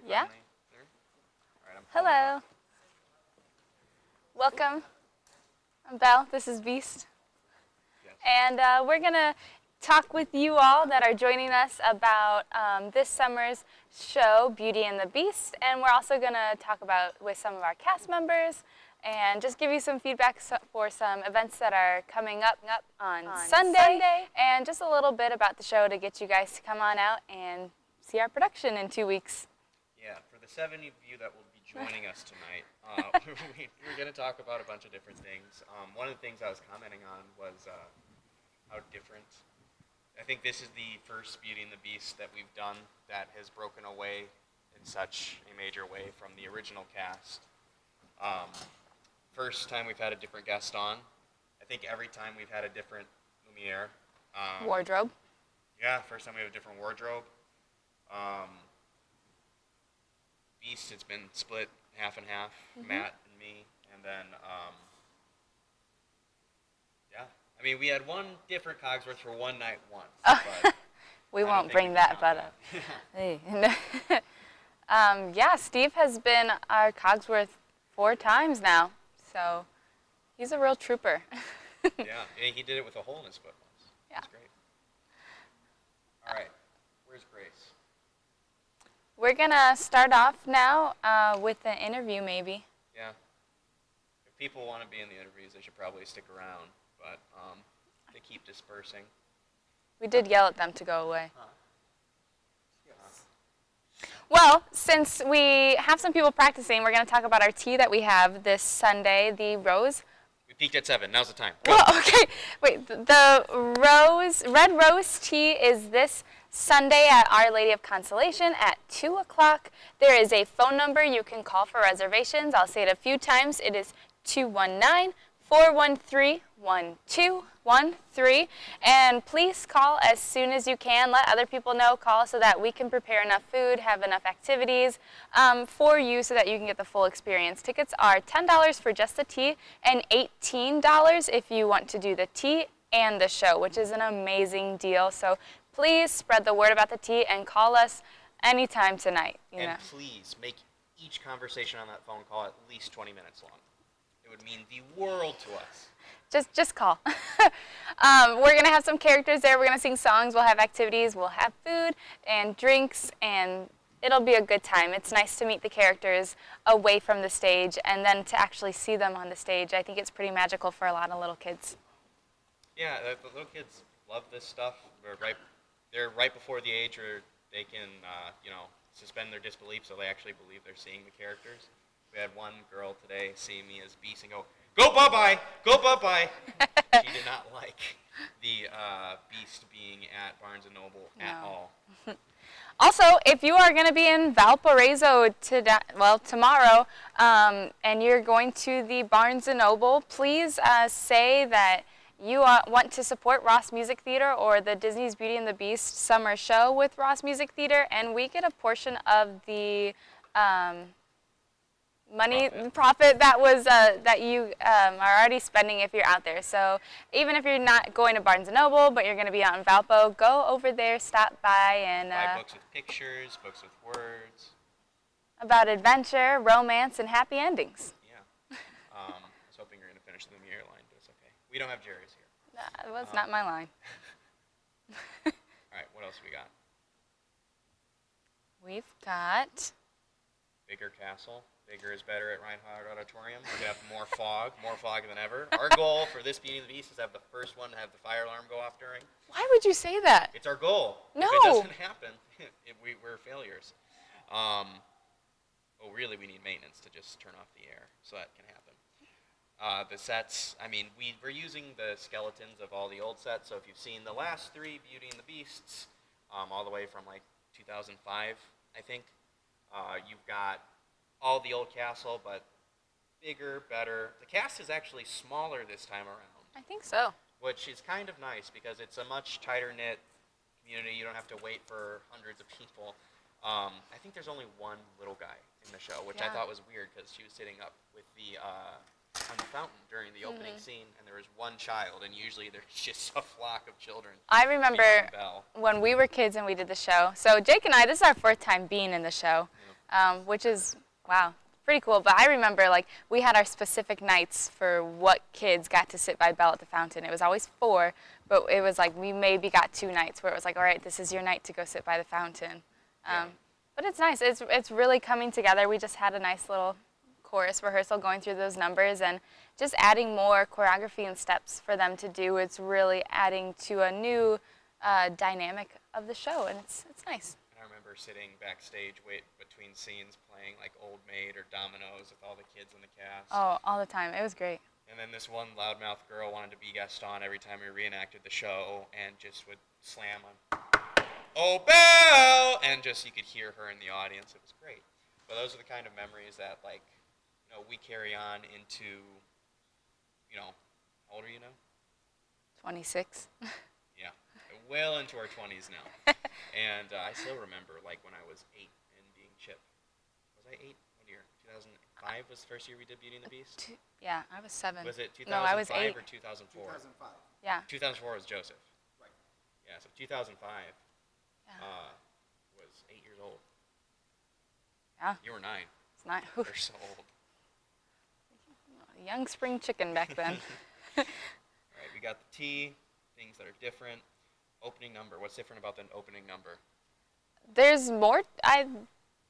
Yeah. All right, Hello. Welcome. I'm Belle. This is Beast. Yes. And we're going to talk with you all that are joining us about this summer's show, Beauty and the Beast. And we're also going to talk about with some of our cast members and just give you some feedback for some events that are coming up on Sunday. And just a little bit about the show to get you guys to come on out and see our production in 2 weeks. Yeah, for the 70 of you that will be joining us tonight, we're going to talk about a bunch of different things. One of the things I was commenting on was how different. I think this is the first Beauty and the Beast that we've done that has broken away in such a major way from the original cast. First time we've had a different guest on. I think every time we've had a different Lumiere. Wardrobe. Yeah, first time we have a different wardrobe. Beast, it's been split half and half, Matt and me, and then, yeah. I mean, we had one different Cogsworth for one night once. But we won't bring that butt up. Hey. Yeah, Steve has been our Cogsworth 4 times now, so he's a real trooper. Yeah, he did it with a hole in his foot once. Yeah. That's great. All right, where's Grace? We're going to start off now with an interview, maybe. Yeah. If people want to be in the interviews, they should probably stick around, but they keep dispersing. We did yell at them to go away. Huh. Well, since we have some people practicing, we're going to talk about our tea that we have this Sunday, the rose. We peaked at 7. Now's the time. Go. Well, okay. Wait, the red rose tea is this Sunday at Our Lady of Consolation at 2 o'clock. There is a phone number you can call for reservations. I'll say it a few times. It is 219-413-1213. And please call as soon as you can. Let other people know. Call so that we can prepare enough food, have enough activities for you so that you can get the full experience. Tickets are $10 for just the tea and $18 if you want to do the tea and the show, which is an amazing deal. So please spread the word about the tea and call us anytime tonight. You know. Please make each conversation on that phone call at least 20 minutes long. It would mean the world to us. Just call. We're going to have some characters there. We're going to sing songs. We'll have activities. We'll have food and drinks, and it'll be a good time. It's nice to meet the characters away from the stage and then to actually see them on the stage. I think it's pretty magical for a lot of little kids. Yeah, the little kids love this stuff. They're right before the age where they can, suspend their disbelief so they actually believe they're seeing the characters. We had one girl today see me as Beast and go bye-bye, go bye-bye. She did not like the Beast being at Barnes & Noble at all. Also, if you are going to be in Valparaiso tomorrow, and you're going to the Barnes & Noble, please say that you want to support Ross Music Theater or the Disney's Beauty and the Beast summer show with Ross Music Theater, and we get a portion of the profit that was that you are already spending if you're out there. So even if you're not going to Barnes & Noble, but you're going to be out in Valpo, go over there, stop by, and buy books with pictures, books with words. About adventure, romance, and happy endings. Yeah. I was hoping you were going to finish the Lumiere line, but it's okay. We don't have Jerry's here. That was not my line. All right, what else we got? We've got Bigger castle. Bigger is better at Reinhardt Auditorium. We're going to have more fog than ever. Our goal for this Beauty and the Beast is to have the first one to have the fire alarm go off during. Why would you say that? It's our goal. No. If it doesn't happen, we're failures. Really, we need maintenance to just turn off the air so that can happen. The sets, we're using the skeletons of all the old sets. So if you've seen the last 3 Beauty and the Beasts, all the way from like 2005, I think, you've got all the old castle, but bigger, better. The cast is actually smaller this time around. I think so. Which is kind of nice because it's a much tighter-knit community. You don't have to wait for hundreds of people. I think there's only one little guy in the show, which I thought was weird because she was sitting up with the on the fountain during the opening scene, and there was one child, and usually there's just a flock of children. I remember when we were kids and we did the show. So Jake and I, this is our 4th time being in the show. which is, wow, pretty cool. But I remember, like, we had our specific nights for what kids got to sit by Belle at the fountain. It was always 4, but it was like we maybe got 2 nights where it was like, all right, this is your night to go sit by the fountain. But it's nice. It's really coming together. We just had a nice little chorus rehearsal going through those numbers and just adding more choreography and steps for them to do. It's really adding to a new dynamic of the show, and it's nice. And I remember sitting backstage between scenes playing like Old Maid or Dominoes with all the kids in the cast. Oh, all the time. It was great. And then this one loudmouth girl wanted to be guest on every time we reenacted the show and just would slam on, "Oh, Belle!" And just you could hear her in the audience. It was great. But those are the kind of memories that, like, we carry on into, how old are you now? 26. Yeah, well into our 20s now. And I still remember, like, when I was 8 and being Chip. Was I 8? What year? 2005 was the first year we did Beauty and the Beast? Yeah, I was 7. Was it 2005 no, I was 8. or 2004? 2005. Yeah. 2004 was Joseph. Right. Yeah, so 2005 Yeah. was 8 years old. Yeah. You were 9. It's not. You're so old. Young spring chicken back then. All right, we got the tea, things that are different. Opening number. What's different about the opening number? There's more.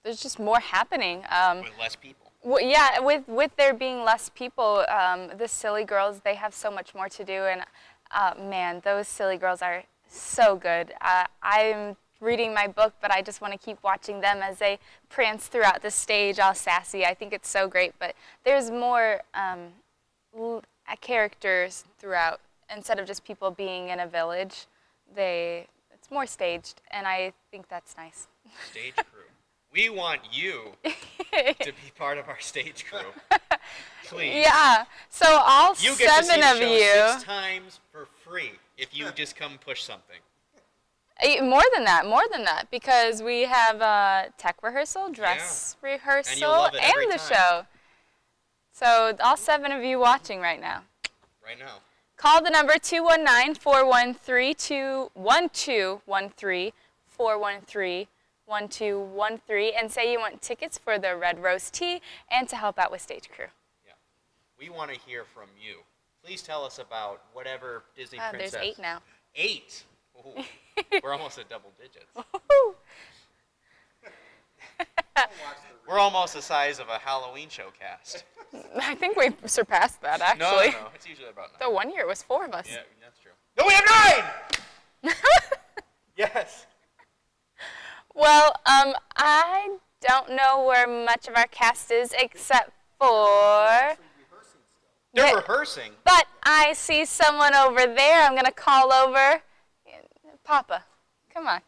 There's just more happening. With less people. Yeah, with there being less people, the silly girls, they have so much more to do, and man, those silly girls are so good. I'm reading my book, but I just want to keep watching them as they prance throughout the stage, all sassy. I think it's so great, but there's more characters throughout. Instead of just people being in a village, it's more staged, and I think that's nice. Stage crew. We want you to be part of our stage crew. Please. Yeah. So all you get 7 to of see the you. show 6 times for free if you just come push something. More than that, because we have tech rehearsal, dress rehearsal, and the show. So all 7 of you watching right now. Right now. Call the number 219-413-1213, 413-1213, and say you want tickets for the Red Rose Tea and to help out with stage crew. Yeah. We want to hear from you. Please tell us about whatever Disney princess. There's 8 now. 8? Ooh. We're almost at double digits. We're almost the size of a Halloween show cast. I think we surpassed that, actually. No. It's usually about 9. The one year it was 4 of us. Yeah, that's true. No, we have 9! Yes. Well, I don't know where much of our cast is except for... They're rehearsing. But I see someone over there. I'm going to call over. Papa, come on.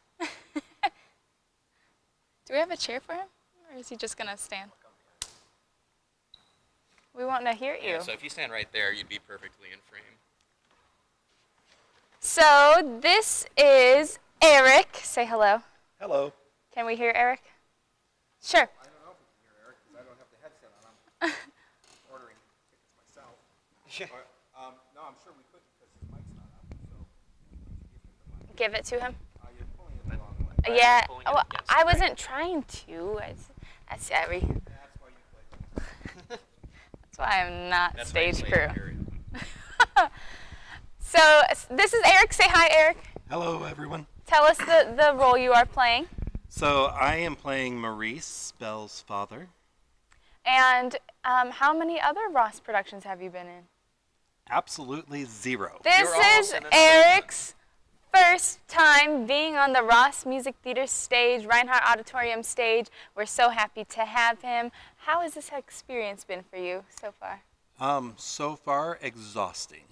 Do we have a chair for him? Or is he just going to stand? We want to hear you. Yeah, so if you stand right there, you'd be perfectly in frame. So this is Eric. Say hello. Hello. Can we hear Eric? Sure. I don't know if we can hear Eric because I don't have the headset on. I'm ordering tickets myself. But, no, I'm sure we could because his mic's not up. So Give it to him. you're pulling it the wrong way. Yeah. pulling it Oh, against I the wasn't trying to. That's sorry. That's why you play. That's why I'm not That's why you stage play crew. it, period. So this is Eric. Say hi, Eric. Hello, everyone. Tell us the role you are playing. So I am playing Maurice, Belle's father. And how many other Ross productions have you been in? Absolutely 0. This You're almost is in an Eric's first time being on the Ross Music Theater stage, Reinhardt Auditorium stage. We're so happy to have him. How has this experience been for you so far? So far, exhausting.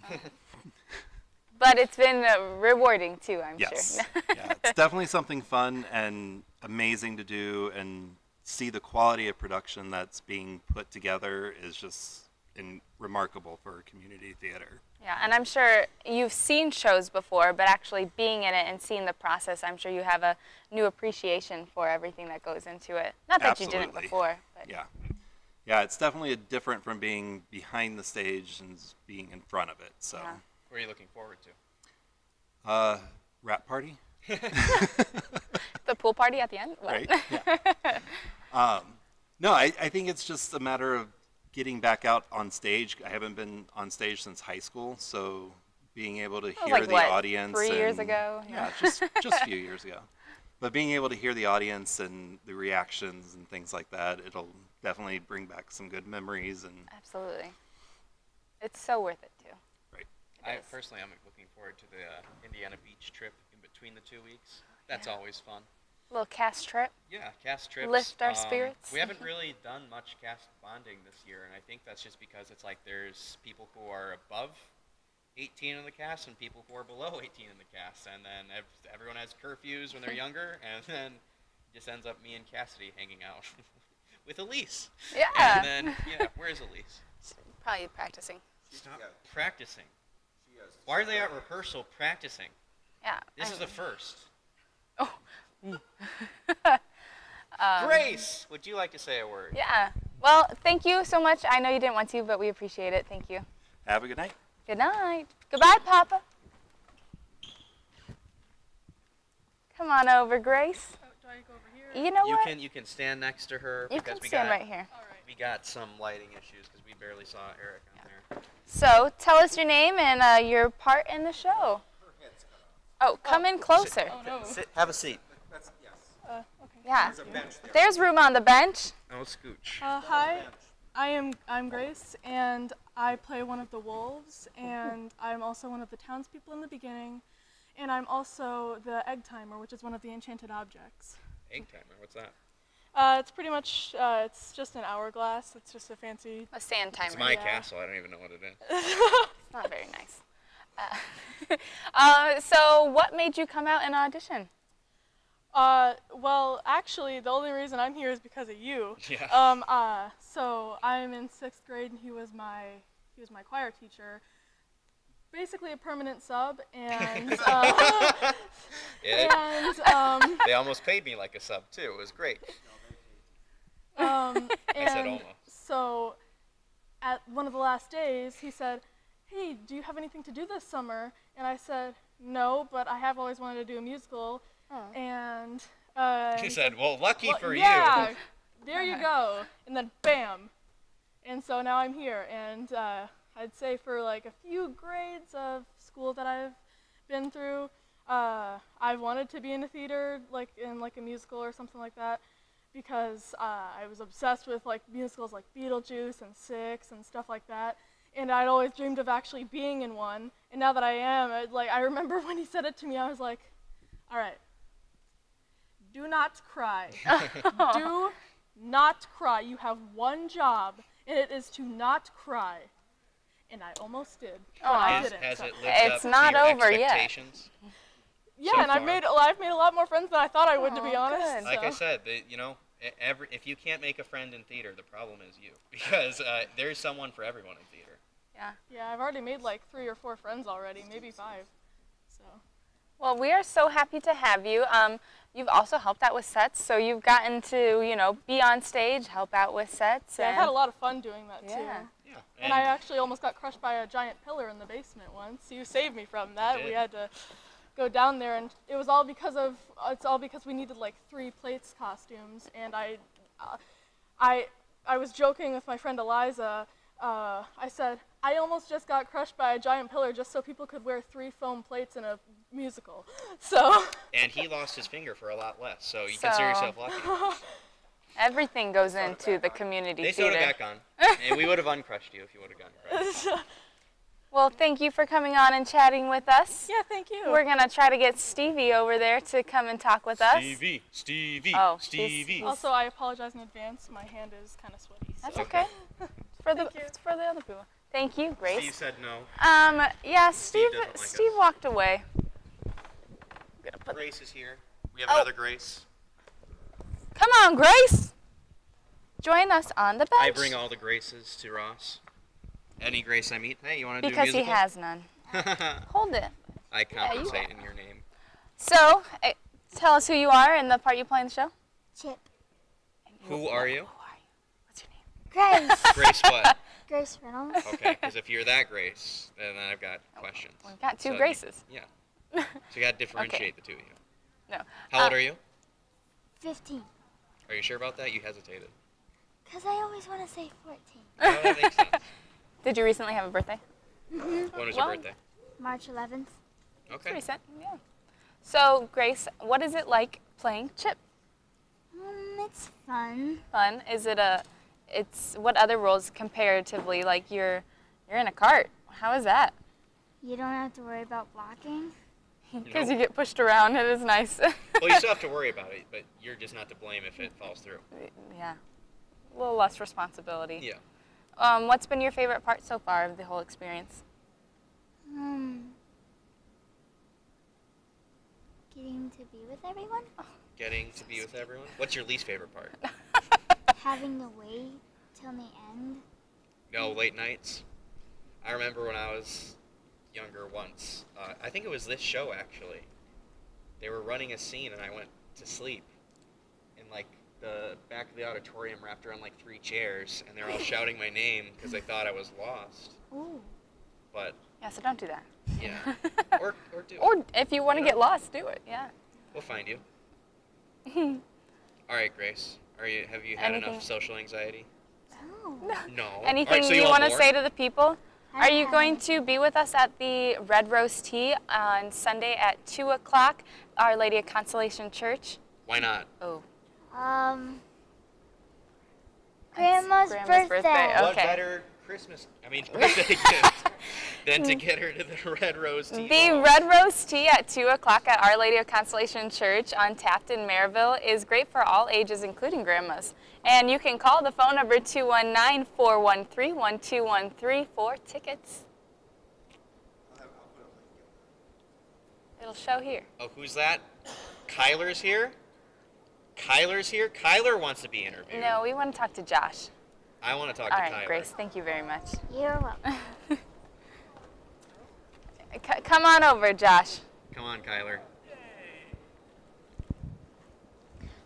But it's been rewarding too, I'm Yes. sure. Yeah, it's definitely something fun and amazing to do, and see the quality of production that's being put together is just remarkable for a community theater. Yeah, and I'm sure you've seen shows before, but actually being in it and seeing the process, I'm sure you have a new appreciation for everything that goes into it. Not that you didn't Absolutely. before, but Yeah. Yeah, it's definitely different from being behind the stage and being in front of it. So, Yeah. What are you looking forward to? rap party? the pool party at the end? What? Right? Yeah. No, I think it's just a matter of getting back out on stage. I haven't been on stage since high school, so being able to That was hear like, the what, audience. 3 years and- ago? Yeah, just a few years ago. But being able to hear the audience and the reactions and things like that, it'll definitely bring back some good memories. And Absolutely. It's so worth it, too. right. I is. personally, I'm looking forward to the Indiana beach trip in between the 2 weeks. That's Yeah. always fun. Little cast trip. Yeah, cast trips. Lift our spirits. We haven't really done much cast bonding this year, and I think that's just because it's like there's people who are above 18 in the cast and people who are below 18 in the cast, and then everyone has curfews when they're younger, and then it just ends up me and Cassidy hanging out with Elise. Yeah. And then, where's Elise? Probably practicing. Stop Yeah. practicing. She has. Why are they at rehearsal practicing? Yeah. This is the first. Oh. Grace, would you like to say a word? Yeah. Well, thank you so much. I know you didn't want to, but we appreciate it. Thank you. Have a good night. Good night. Goodbye, Papa. Come on over, Grace. Oh, do I go over here? You know You what? you can stand next to her You because can stand right here. All right. we got some lighting issues because we barely saw Eric on there. So, tell us your name and your part in the show. Her head's cut off. Oh, come in closer. Oh no. Sit, have a seat. That's, yes. Okay. Yeah. There's a bench there. There's room on the bench. Oh, scooch. Hi. I'm Grace, and I play one of the wolves, and I'm also one of the townspeople in the beginning, and I'm also the egg timer, which is one of the enchanted objects. Egg timer, what's that? It's pretty much it's just an hourglass. It's just a fancy. A sand timer. It's my Yeah. castle, I don't even know what it is. It's not very nice. So, what made you come out and audition? Well, actually, the only reason I'm here is because of you. Yeah. So I'm in 6th grade, and he was my choir teacher. Basically a permanent sub, and They almost paid me like a sub, too. It was great. and I said almost. so at one of the last days, he said, "Hey, do you have anything to do this summer?" And I said, "No, but I have always wanted to do a musical." Oh. And He said, well, lucky for yeah, you. there you go. And then bam. And so now I'm here, and I'd say for like a few grades of school that I've been through, I wanted to be in a theater, like in like a musical or something like that, because I was obsessed with like musicals like Beetlejuice and Six and stuff like that. And I'd always dreamed of actually being in one. And now that I am, I remember when he said it to me, I was like, all right, do not cry. Do not cry. You have one job, and it is to not cry. And I almost did, but I Has didn't. it so- lived It's up not to your over yet. expectations? Yeah, so and I've far? made a lot more friends than I thought I would, to be Aw, honest. good. Like I so. said, if you can't make a friend in theater, the problem is you. Because there's someone for everyone in theater. Yeah, I've already made like 3 or 4 friends already, maybe 5. So. Well, we are so happy to have you. You've also helped out with sets, so you've gotten to, be on stage, help out with sets. Yeah, I've and had a lot of fun doing that Yeah. too. Yeah. And I actually almost got crushed by a giant pillar in the basement once. You saved me from that. did. We had to go down there, and it was all because we needed like 3 plates costumes. And I was joking with my friend Eliza. I said, I almost just got crushed by a giant pillar just so people could wear 3 foam plates in a musical. So. And he lost his finger for a lot less, so you So- consider yourself lucky. everything goes into the community They sewed theater. it back on, and we would have uncrushed you if you would have gotten crushed. Well, thank you for coming on and chatting with us. Yeah, thank you. We're going to try to get Stevie over there to come and talk with us. Stevie, Oh, Stevie. he's- Also, I apologize in advance. My hand is kind of sweaty. That's so. okay. For the, Thank you. it's for the other people. Thank you, Grace. Steve said no. Yeah, Steve doesn't like Steve us. walked away. I'm gonna put, Grace is here. We have Oh. another Grace. come on, Grace. Join us on the bench. I bring all the Graces to Ross. Any Grace I meet, hey, you want to do a because he musical? has none. Hold it. I compensate in your name. So, tell us who you are and the part you play in the show. Chip. Who are you? Who are you? What's your name? Grace. Grace what? Grace Reynolds. Okay, because if you're that Grace, then I've got questions. We've got 2 So- Graces. Yeah. So you got to differentiate the two of you. No. How old are you? 15. Are you sure about that? You hesitated. Because I always want to say 14. No, that makes sense. Did you recently have a birthday? When was your Well, birthday? March 11th. It's Okay. recent, yeah. So, Grace, what is it like playing Chip? It's fun. Fun? Is it what other roles comparatively, like you're in a cart. How is that? You don't have to worry about blocking. Because Nope. you get pushed around, it is nice. Well, you still have to worry about it, but you're just not to blame if it falls through. Yeah. A little less responsibility. Yeah. What's been your favorite part so far of the whole experience? Getting to be with everyone. Getting to be with everyone. What's your least favorite part? Having to wait till the end. No, late nights. I remember when I was younger once. I think it was this show, actually. They were running a scene, and I went to sleep in, like, the back of the auditorium wrapped around, like, 3 chairs, and they were all shouting my name because they thought I was lost. Ooh. But, Yeah, so don't do that. yeah. Or do it. Or if you want to You know? get lost, do it. Yeah. We'll find you. All right, Grace. Have you had Anything- enough social anxiety? Oh. No. Anything All right, so you want want to more? say to the people? I Are you going haven't. to be with us at the Red Rose Tea on Sunday at 2 o'clock, Our Lady of Consolation Church? Why not? Oh. Grandma's birthday. What Okay. better birthday gift than to get her to the Red Rose Tea The Ball? Red Rose Tea at 2 o'clock at Our Lady of Consolation Church on Taft in Maryville is great for all ages, including grandmas. And you can call the phone number 219-413-1213 for tickets. It'll show here. Oh, who's that? Kyler's here? Kyler's here? Kyler wants to be interviewed. No, we want to talk to Josh. I want to talk All to right, Kyler. Grace, thank you very much. You're welcome. Come on over, Josh. Come on, Kyler.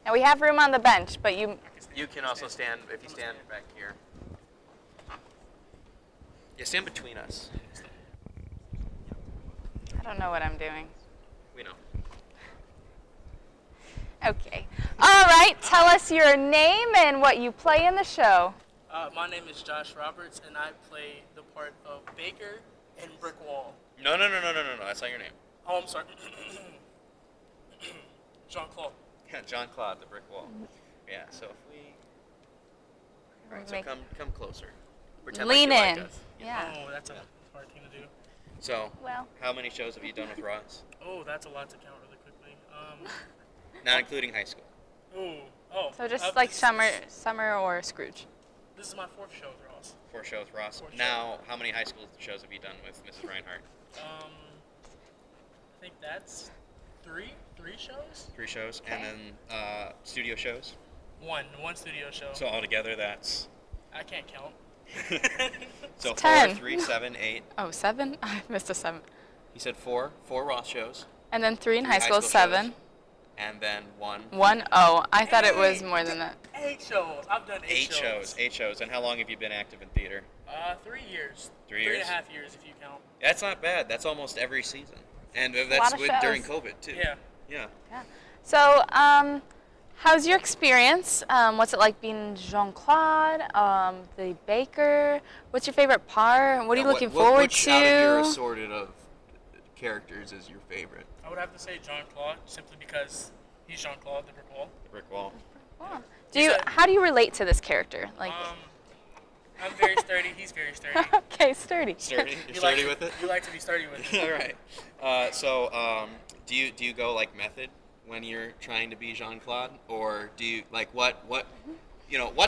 Now we have room on the bench, but you You can also stand, if you stand back here. Yeah, stand between us. I don't know what I'm doing. We know. Okay. All right, tell us your name and what you play in the show. My name is Josh Roberts, and I play the part of Baker in Brick Wall. No, that's not your name. Oh, I'm sorry. Jean-Claude. Yeah, John Claude, the brick wall. Yeah, so if we... All right, so Make- come closer. Pretend Lean like you in. like us. Yeah. Oh, that's a hard thing to do. So, Well. how many shows have you done with Ross? Oh, that's a lot to count really quickly. Not including high school. So just like this, Summer or Scrooge. This is my 4th show with Ross. 4 shows with Ross. Fourth show. Now, how many high school shows have you done with Mrs. Reinhardt? I think that's 3 shows. 3 shows. Okay. And then studio shows. One studio show. So altogether, that's... I can't count. So It's 4, 10. 3, 7, 8. Oh, 7? I missed a 7. He said 4 Ross shows. And then 3 in 3 high school, 7. shows, and then 1. 1? Oh, I thought it was more than that. 8 shows. I've done 8 shows. 8 shows. And how long have you been active in theater? 3 years. 3 years? 3.5 years if you count. That's not bad. That's almost every season. And lot that's of during shows. COVID, too. Yeah. Yeah. Yeah. So, how's your experience? What's it like being Jean-Claude, the baker? What's your favorite part? What are you looking forward which to? out of your assorted of characters is your favorite? I would have to say Jean-Claude, simply because he's Jean-Claude, the brick wall. The brick wall. Oh. How do you relate to this character? Like, I'm very sturdy. He's very sturdy. okay, sturdy. Sturdy? You're You sturdy like, with it? You like to be sturdy with it. All right. So, do you go like method when you're trying to be Jean-Claude, or do you like what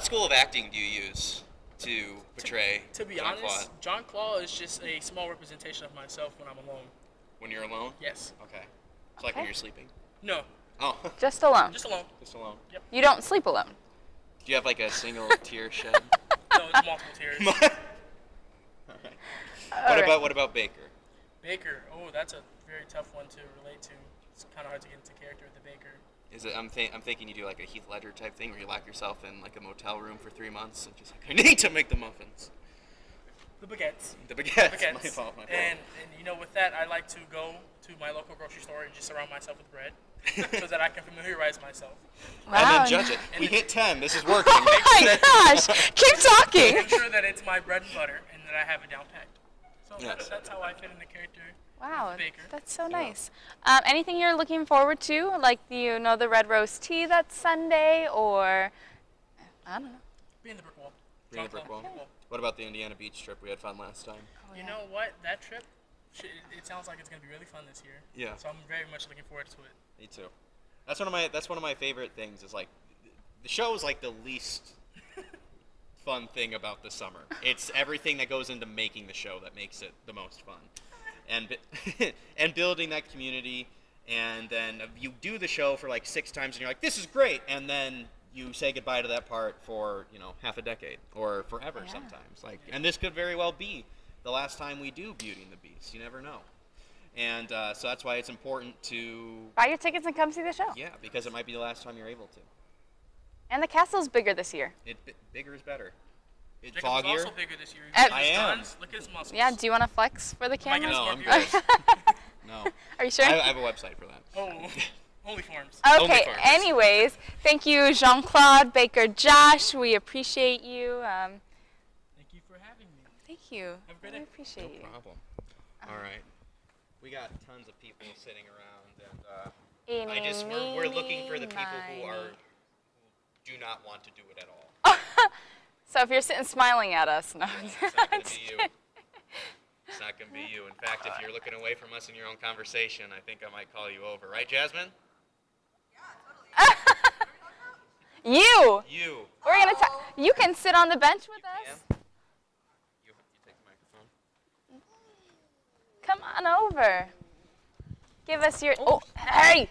school of acting do you use to portray To be Jean-Claude honest, Jean-Claude is just a small representation of myself when I'm alone. when you're alone? Yes. Okay. It's like when Okay. you're sleeping. No, Oh, Just alone. just alone. just alone. You don't sleep alone. Do you have like a single tear shed? No, it's multiple tears. All right. What about Baker? Baker. Oh, that's a very tough one to relate to. It's kind of hard to get into character with the Baker. Is it? I'm thinking you do like a Heath Ledger type thing where you lock yourself in like a motel room for 3 months and just like I need to make the muffins. The baguettes. The baguettes. Baguettes. My fault. And with that, I like to go to my local grocery store and just surround myself with bread. so that I can familiarize myself. And Wow. then judge it. We hit 10. This is working. Oh my gosh! Keep talking. Make sure that it's my bread and butter and that I have it down packed. So Yes. that's how I fit in the character. Wow, Baker. that's so nice. Anything you're looking forward to, like the Red Rose Tea that's Sunday, or I don't know. Be in the brick wall. Be in the brick wall. What about the Indiana Beach trip? We had fun last time. You know what? That trip, it sounds like it's gonna be really fun this year. Yeah. So I'm very much looking forward to it. Me too. That's one of my favorite things. Is like the show is like the least fun thing about the summer. It's everything that goes into making the show that makes it the most fun, and building that community. And then you do the show for like 6 times, and you're like, this is great, and then you say goodbye to that part for half a decade or forever sometimes. Like, and this could very well be the last time we do Beauty and the Beast. You never know. And so that's why it's important to Buy your tickets and come see the show. yeah, because it might be the last time you're able to. And the castle's bigger this year. Bigger is better. Jacob's Foggier. also bigger this year. I am. Look at his muscles. Yeah, do you want to flex for the Might camera? get No, I'm Scorpio. good. No. Are you sure? I have a website for that. Oh, only forms. Okay, farmers. anyways, thank you, Jean-Claude, Baker, Josh. We appreciate you. Thank you for having me. Thank you. Have a great We day. appreciate you. No problem. All right. We got tons of people sitting around, and Eeny, we're looking for the people meeny, who miny. do not want to do it at all. So if you're sitting smiling at us, no. It's not going to be you. It's not going to be you. In fact, if you're looking away from us in your own conversation, I think I might call you over. Right, Jasmine? You. You. We're gonna. You can sit on the bench with us. You take the microphone. Come on over. Give us your. Oh, hey.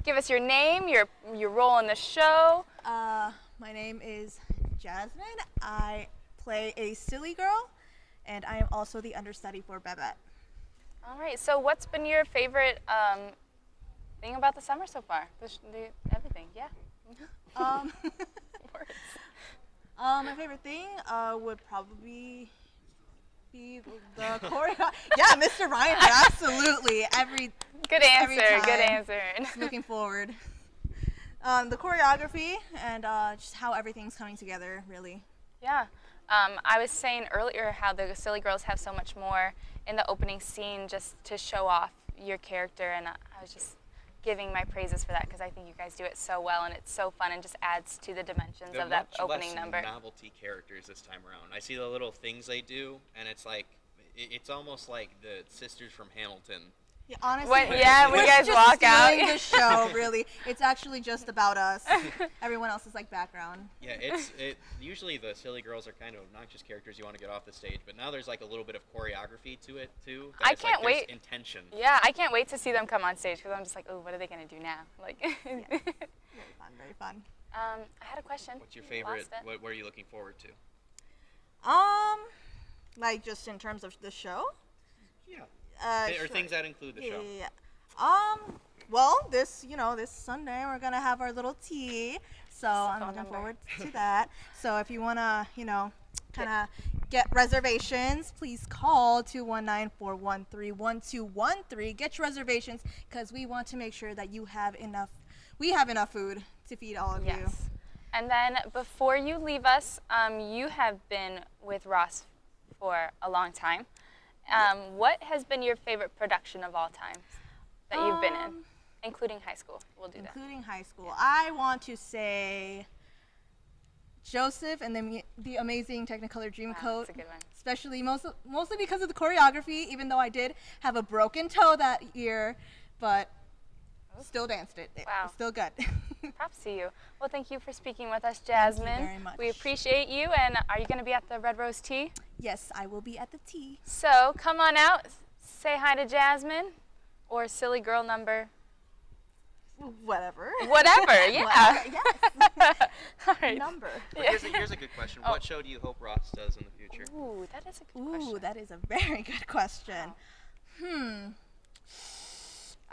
Give us your name, your role in the show. My name is Jasmine. I play a silly girl, and I am also the understudy for Babette. All right. So, what's been your favorite thing about the summer so far? Everything. Yeah. Words. My favorite thing would probably be the choreo. Yeah, Mr. Ryan, absolutely. Good answer. Good time. answer. Looking forward. The choreography and just how everything's coming together, really. Yeah. I was saying earlier how the Silly Girls have so much more in the opening scene just to show off your character, and I was just giving my praises for that because I think you guys do it so well, and it's so fun and just adds to the dimensions They're of that much opening less number. novelty characters this time around. I see the little things they do, and it's like it's almost like the sisters from Hamilton. Yeah, honestly, When you guys just walk out. stealing the show, really. It's actually just about us. Everyone else is like background. Yeah, usually the silly girls are kind of obnoxious characters you want to get off the stage, but now there's like a little bit of choreography to it too. I it's like can't there's wait. Intention. Yeah, I can't wait to see them come on stage because I'm just like, oh, what are they gonna do now? Like, Very fun, very fun. I had a question. What's your favorite? Lost it. What are you looking forward to? Like just in terms of the show? Yeah. Or Sure. things that include the show. Yeah. Well, this Sunday we're gonna have our little tea, so I'm phone looking number. forward to that. So if you wanna, kind of get reservations, please call 219-413-1213. Get your reservations because we want to make sure that we have enough food to feed all of you. Yes. And then before you leave us, you have been with Ross for a long time. What has been your favorite production of all time that you've been in, including high school? We'll do that. Including high school. I want to say Joseph and the Amazing Technicolor Dreamcoat. Wow, that's a good one. Especially mostly because of the choreography, even though I did have a broken toe that year, but still danced it. It Wow. was still good. Props to you. Well, thank you for speaking with us, Jasmine. very much. We appreciate you. And are you going to be at the Red Rose Tea? Yes, I will be at the tea. So come on out, say hi to Jasmine, or silly girl number. Whatever. Whatever, yeah. Whatever, yes. All right. Number. But here's a good question. What show do you hope Ross does in the future? Ooh, that is a good Ooh, question. that is a very good question.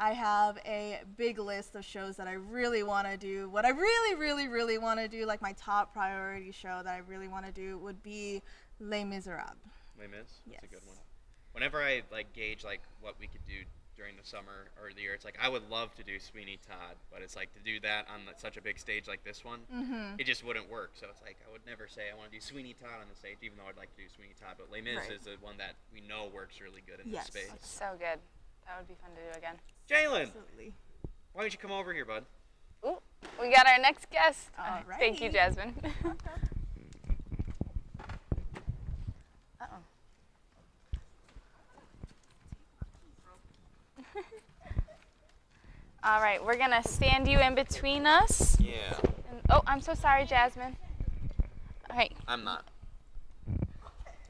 I have a big list of shows that I really want to do. What I really, really, really want to do, like my top priority show that I really want to do would be Les Miserables. Les Mis? That's a Yes. good one. Whenever I gauge what we could do during the summer or the year. It's like I would love to do Sweeney Todd, but it's like to do that on such a big stage like this one, it just wouldn't work. So it's like I would never say I want to do Sweeney Todd on the stage, even though I'd like to do Sweeney Todd. But Les Mis Right. is the one that we know works really good in Yes. this space. So good. That would be fun to do again. Jalen, Absolutely. why don't you come over here, bud? Ooh, we got our next guest. Alrighty. Thank you, Jasmine. Uh-oh. All right, we're gonna stand you in between us. Yeah. And, oh, I'm so sorry, Jasmine. All right. I'm not.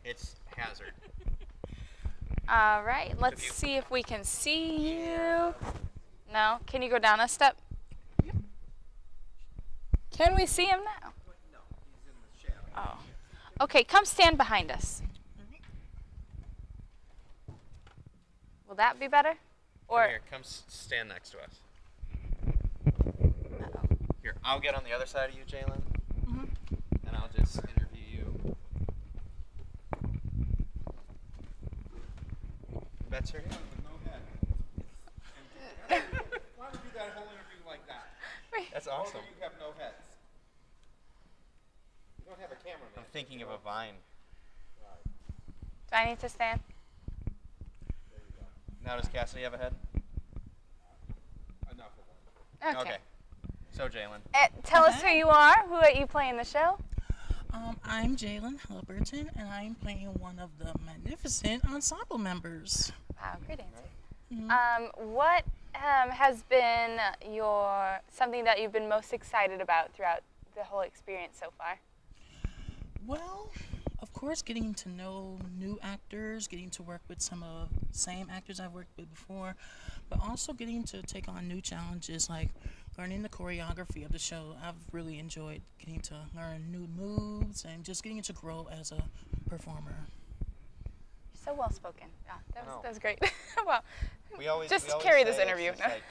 It's hazard. All right, let's you- see if we can see you. No? Can you go down a step? Can we see him now? No, he's in the shadow. Oh. Okay, come stand behind us. Will that be better? Or Come here, come stand next to us. Here, I'll get on the other side of you, Jalen, and I'll just interview you. That's her. With no head. And why would you do that whole interview like that? That's Both awesome. of you have no heads. You don't have a cameraman. I'm thinking of a vine. do I need to stand? Now does Cassidy have a head? Enough of one. Okay. So Jalen. Tell us who you are, who you play in the show. I'm Jalen Halliburton, and I'm playing one of the magnificent ensemble members. Wow, great answer. What has been something that you've been most excited about throughout the whole experience so far? Well, of course, getting to know new actors, getting to work with some of the same actors I've worked with before, but also getting to take on new challenges like learning the choreography of the show. I've really enjoyed getting to learn new moves and just getting to grow as a performer. You're so well spoken. Yeah, I know. that was great. Wow. We always Just we always carry say this it's interview. just like,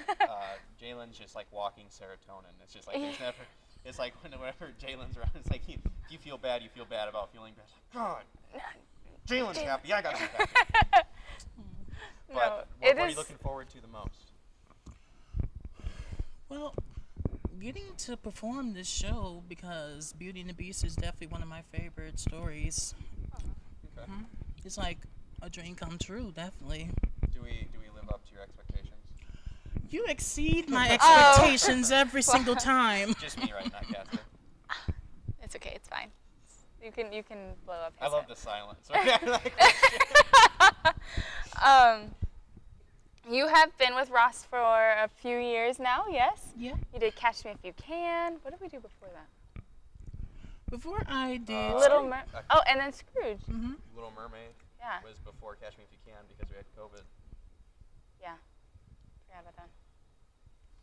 Jalen's just like walking serotonin. It's just like there's never. It's like whenever Jalen's around, it's like if you feel bad, you feel bad about feeling bad. It's like, God, Jalen's happy. I gotta be happy. No, But it what are is- you looking forward to the most? Well, getting to perform this show because Beauty and the Beast is definitely one of my favorite stories. Okay. It's like a dream come true, definitely. Do we live up to your expectations? You exceed my expectations every single time. Just me, right? Not Cassie. It's okay. It's fine. You can blow up. I his love head. the silence. You have been with Ross for a few years now, yes? Yeah. You did Catch Me If You Can. What did we do before that? Before I did Little Mer. Oh, and then Scrooge. Little Mermaid Yeah. was before Catch Me If You Can because we had COVID. Yeah. Forgot about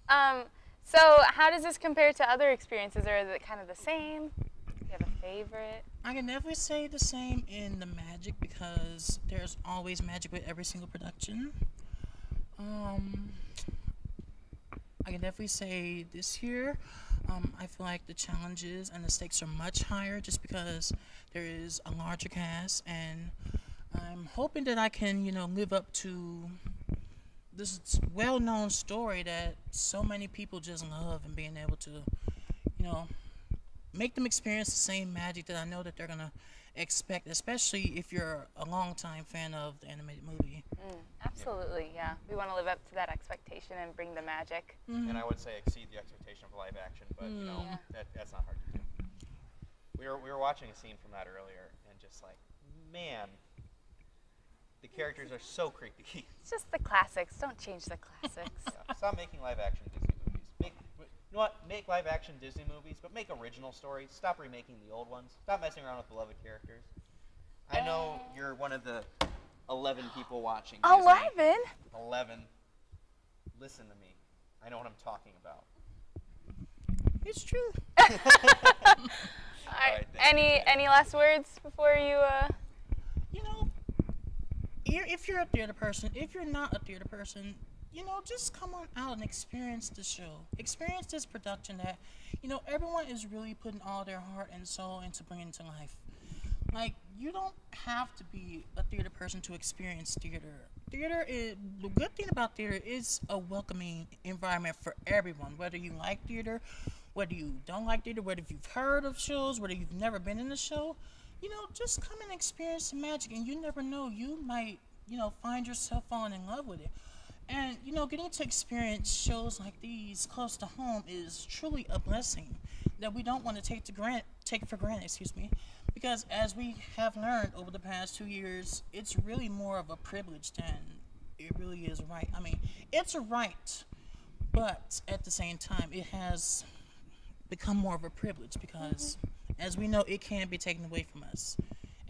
that. So how does this compare to other experiences, or is it kind of the same? Do you have a favorite? I can definitely say the same in the magic because there's always magic with every single production. I can definitely say this year, I feel like the challenges and the stakes are much higher just because there is a larger cast, and I'm hoping that I can, live up to this well-known story that so many people just love, and being able to, make them experience the same magic that I know that they're gonna expect, especially if you're a long-time fan of the animated movie. Absolutely, yeah. We want to live up to that expectation and bring the magic. And I would say exceed the expectation of live action, but that's not hard to do. We were watching a scene from that earlier, and just like, man, the characters are so creepy. It's just the classics. Don't change the classics. Stop making live action Disney movies. You know what? Make live action Disney movies, but make original stories. Stop remaking the old ones. Stop messing around with beloved characters. I know you're one of the 11 people watching. Disney. 11? 11. Listen to me. I know what I'm talking about. It's true. All right. thank you, Jay. Any last words before you? If you're a theater person, if you're not a theater person, just come on out and experience the show. Experience this production that, everyone is really putting all their heart and soul into bringing to life. Like, you don't have to be a theater person to experience theater. theater is the good thing about theater is a welcoming environment for everyone. Whether you like theater, whether you don't like theater, whether you've heard of shows, whether you've never been in a show, just come and experience the magic. And you never know, you might find yourself falling in love with it. And getting to experience shows like these close to home is truly a blessing that we don't want to take for granted. Excuse me, because as we have learned over the past 2 years, it's really more of a privilege than it really is a right. I mean, it's a right, but at the same time, it has become more of a privilege because, as we know, it can be taken away from us,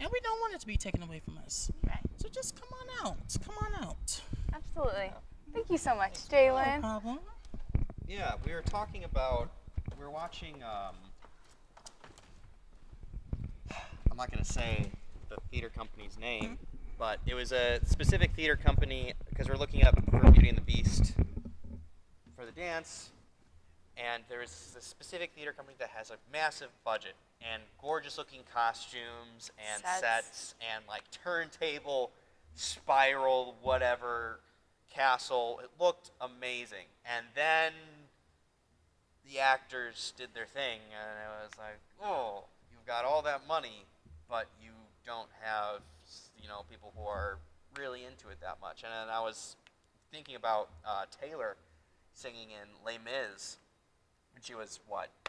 and we don't want it to be taken away from us. Right. So just come on out. Come on out. Absolutely. Thank you so much, No Jalen. problem. Yeah, we were talking about, we were watching, I'm not going to say the theater company's name, but it was a specific theater company because we're looking up for Beauty and the Beast for the dance, and there's a specific theater company that has a massive budget and gorgeous looking costumes and sets and like turntable, spiral, whatever, castle. It looked amazing. And then the actors did their thing, and it was like, oh, you've got all that money, but you don't have, people who are really into it that much. And then I was thinking about Taylor singing in Les Mis when she was,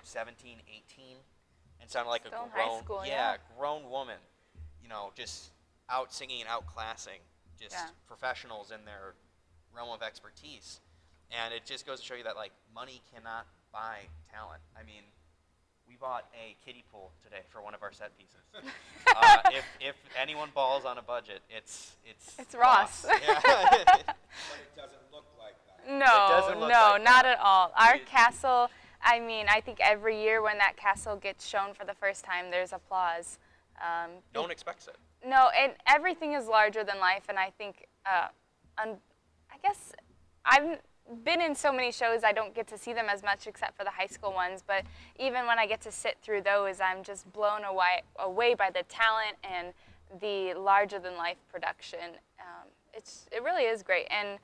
17, 18? And sounded like Still a in high school, yeah. grown woman, just out singing and outclassing professionals in their realm of expertise. And it just goes to show you that, money cannot buy talent. I mean, we bought a kiddie pool today for one of our set pieces. If anyone balls on a budget, it's Ross. Yeah. But it doesn't look like that. No, not at all. Our castle, I think every year when that castle gets shown for the first time, there's applause. No one expects it. No, and everything is larger than life, and I think, I guess I've been in so many shows I don't get to see them as much except for the high school ones, but even when I get to sit through those, I'm just blown away by the talent and the larger than life production. It really is great, and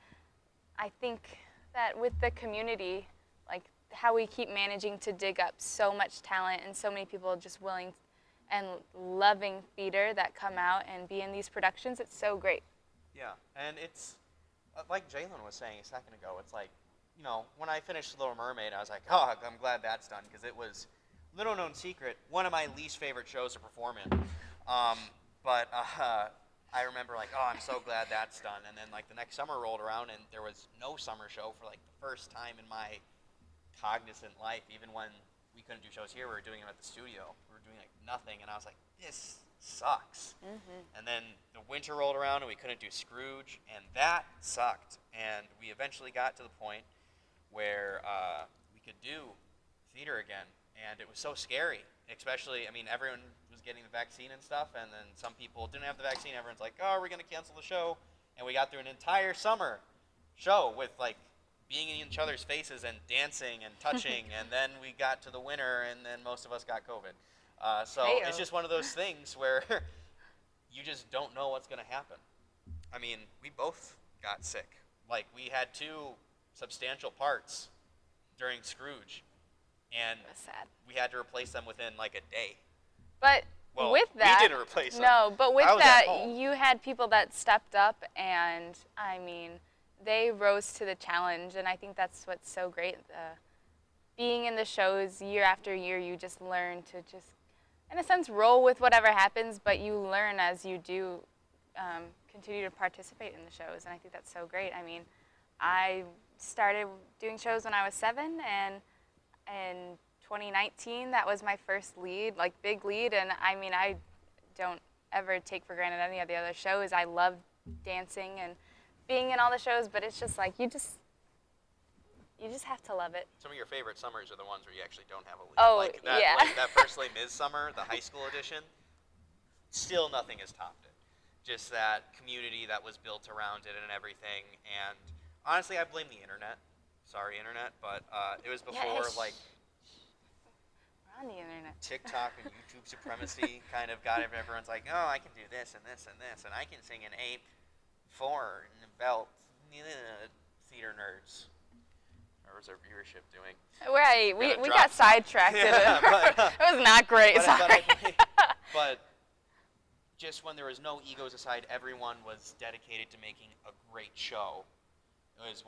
I think that with the community, how we keep managing to dig up so much talent and so many people just willing and loving theater that come out and be in these productions, it's so great. Yeah, and it's like Jalen was saying a second ago. It's like, when I finished Little Mermaid, I was like, oh, I'm glad that's done, because it was, little known secret, one of my least favorite shows to perform in. But I remember I'm so glad that's done. And then the next summer rolled around, and there was no summer show for the first time in my cognizant life. Even when we couldn't do shows here, we were doing them at the studio. We were doing nothing, and I was like, this sucks. And then the winter rolled around, and we couldn't do Scrooge, and that sucked. And we eventually got to the point where we could do theater again, and it was so scary. Especially, everyone was getting the vaccine and stuff, and then some people didn't have the vaccine. Everyone's like, oh, we're going to cancel the show. And we got through an entire summer show with being in each other's faces and dancing and touching, and then we got to the winter, and then most of us got COVID. So it's just one of those things where you just don't know what's going to happen. We both got sick. We had 2 substantial parts during Scrooge, and sad. we had to replace them within a day. But with that, we didn't replace them. No, but with I was that, at home. you had people that stepped up, and they rose to the challenge, and I think that's what's so great. Being in the shows year after year, you just learn to just, in a sense, roll with whatever happens, but you learn as you do continue to participate in the shows, and I think that's so great. I started doing shows when I was 7, and in 2019, that was my first lead, big lead, and I don't ever take for granted any of the other shows. I love dancing and being in all the shows, but it's just you just have to love it. Some of your favorite summers are the ones where you actually don't have a lead. Oh, yeah. That first Les Mis summer, the high school edition, still nothing has topped it. Just that community that was built around it and everything. And honestly, I blame the internet. Sorry, internet, but it was before We're on the internet. TikTok and YouTube supremacy kind of got everyone's like, oh, I can do this and this and this, and I can sing an for belt theater nerds. Or was our viewership doing? Right, we Gonna got drop some. sidetracked. Yeah, but, it was not great. Sorry. but just when there was no egos aside, everyone was dedicated to making a great show. It was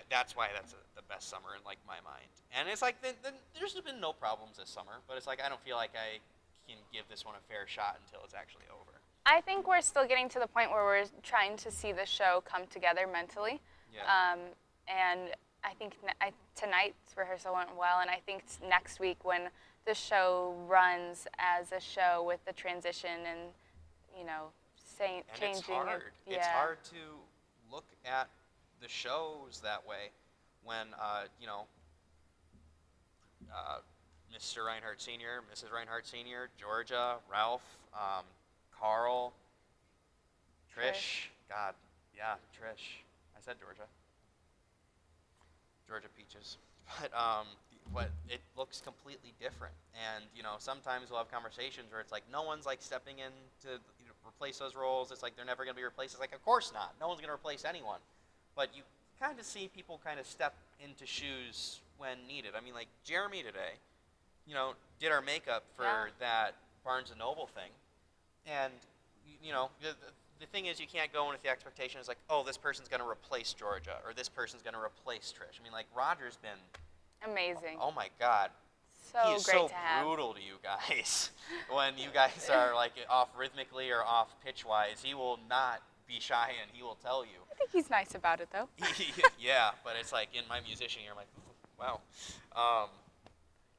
that's why that's the best summer in like my mind. And it's like there's been no problems this summer, but it's like I don't feel like I can give this one a fair shot until it's actually over. I think we're still getting to the point where we're trying to see the show come together mentally. Yeah. And I think tonight's rehearsal went well, and I think next week when the show runs as a show with the transition and, you know, changing. It's hard. Yeah. It's hard to look at the shows that way when, Mr. Reinhardt Sr., Mrs. Reinhardt Sr., Georgia, Ralph, Carl, Trish. God, yeah, Trish. I said Georgia. Georgia Peaches. But it looks completely different. And, sometimes we'll have conversations where it's like no one's like stepping in to replace those roles. It's like they're never going to be replaced. It's like, of course not. No one's going to replace anyone. But you kind of see people kind of step into shoes when needed. I mean, like Jeremy today, did our makeup for that Barnes & Noble thing. And, the thing is, you can't go in with the expectation is like, oh, this person's going to replace Georgia or this person's going to replace Trish. I mean, like, Roger's been amazing. Oh, my God. So he is great so to have. brutal to you guys. When you guys are, like, off rhythmically or off pitch-wise, he will not be shy and he will tell you. I think he's nice about it, though. Yeah, but it's like in my musician, you're like, wow.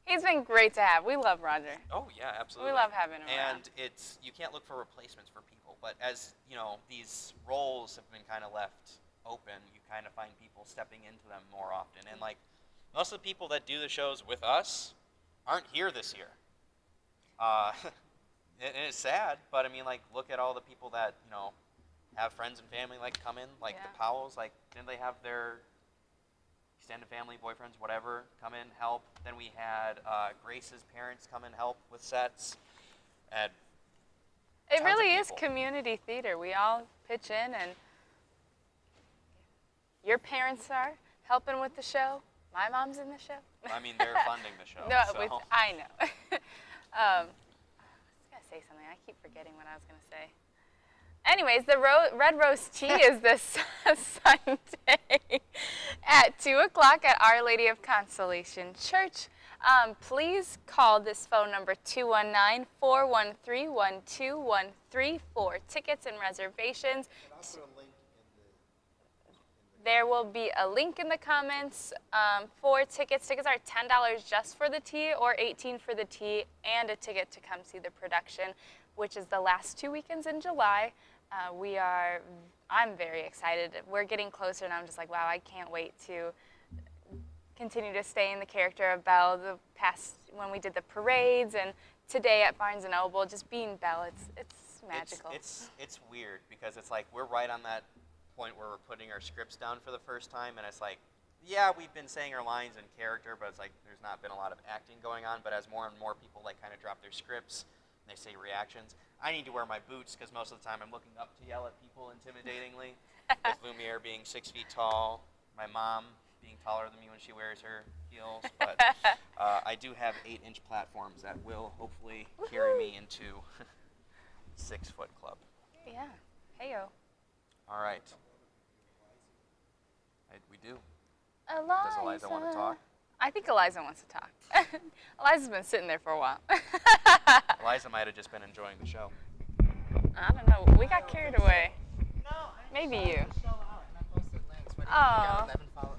He's been great to have. We love Roger. Oh, yeah, absolutely. We love having him around. And you can't look for replacements for people. But as, these roles have been kind of left open, you kind of find people stepping into them more often. And, like, most of the people that do the shows with us aren't here this year. And it's sad, but, I mean, like, look at all the people that, have friends and family, like, come in. Like, the Powells, like, didn't they have their extended family, boyfriends, whatever, come in, help? Then we had Grace's parents come and help with sets. And it really is community theater. We all pitch in, and your parents are helping with the show. My mom's in the show. I mean, they're funding the show. No, so. I know. I was going to say something. I keep forgetting what I was going to say. Anyways, the Red Rose Tea is this Sunday at 2 o'clock at Our Lady of Consolation Church. Please call this phone number 219-413-1213 for tickets and reservations. There will be a link in the comments for tickets. Tickets are $10 just for the tea or $18 for the tea and a ticket to come see the production, which is the last 2 weekends in July. I'm very excited. We're getting closer, and I'm just like, wow, I can't wait to continue to stay in the character of Belle. The past, when we did the parades, and today at Barnes & Noble, just being Belle, it's magical. It's weird because it's like we're right on that point where we're putting our scripts down for the first time, and it's like, yeah, we've been saying our lines in character, but it's like there's not been a lot of acting going on. But as more and more people like kind of drop their scripts, and they say reactions, I need to wear my boots because most of the time I'm looking up to yell at people intimidatingly. With Lumiere being 6 feet tall, my mom being taller than me when she wears her heels. But I do have 8-inch platforms that will hopefully carry me into 6-foot club. Yeah. Heyo. All right. We do. Eliza. Does Eliza want to talk? I think Eliza wants to talk. Eliza's been sitting there for a while. Eliza might have just been enjoying the show. I don't know. We got carried away. Maybe you. Oh.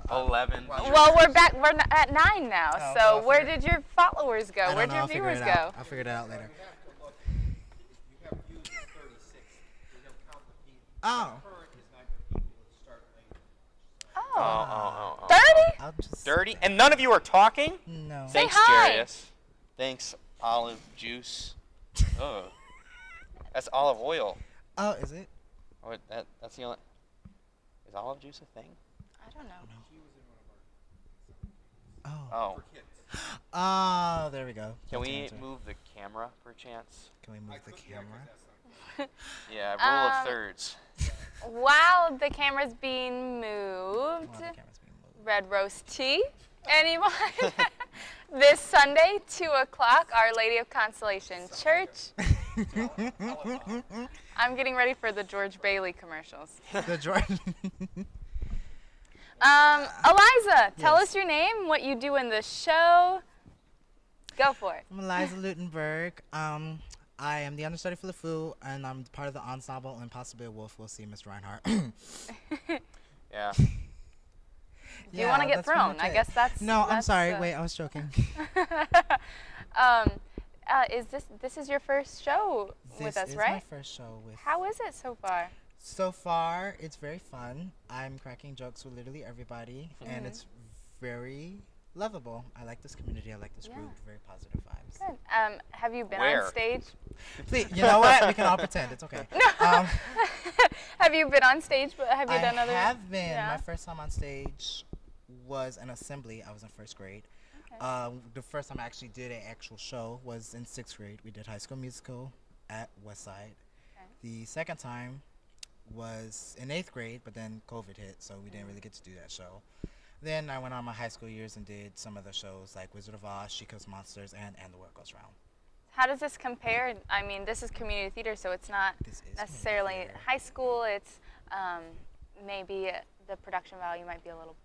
11. Well, we're back. We're at 9 now. Oh, So well, where did your followers go? Where did your viewers go? I'll figure it out later. You have views of 36. You're going to count the people. Oh. Current is not going to people that start later. Oh. 30? I'll just. Dirty. And none of you are talking? No. Say Thanks, hi. Jarius. Thanks, olive juice. Ugh. That's olive oil. Oh, is it? Oh, that's the only. Is olive juice a thing? I don't know. Oh. Oh. Oh, there we go. Can That's the we answer. move the camera, perchance? Can we move the camera? Yeah, rule of thirds. While the camera's being While moved, the camera's being moved. Red Roast Tea. Anyone? This Sunday, 2 o'clock, Our Lady of Consolation Church. I'm getting ready for the George Bailey commercials. The Jordan. Eliza, tell Yes. us your name, what you do in the show. Go for it. I'm Eliza Lutenberg. I am the understudy for the Foo, and I'm part of the ensemble and possibly a wolf. We'll see, Mr. Reinhardt. Yeah. Do you want to get that's pretty thrown? much I it. guess that's. No, I'm that's, sorry. Wait, I was joking. Is this is your first show with us, This is right? my first show with. How is it so far? So far, it's very fun. I'm cracking jokes with literally everybody, and it's very lovable. I like this community. I like this group. Very positive vibes. Good. Have you been Where? on stage? Please, you know what? We can all pretend. It's okay. Have you been on stage? But have you done other? I have been. Yeah. My first time on stage was an assembly. I was in first grade. Okay. The first time I actually did an actual show was in sixth grade. We did High School Musical at Westside. Okay. The second time was in eighth grade, but then COVID hit, so we didn't really get to do that show. Then I went on my high school years and did some other shows like Wizard of Oz, She Kills Monsters, and The World Goes Round. How does this compare? I mean, this is community theater, so it's not This is necessarily community theater. high school. It's maybe the production value might be a little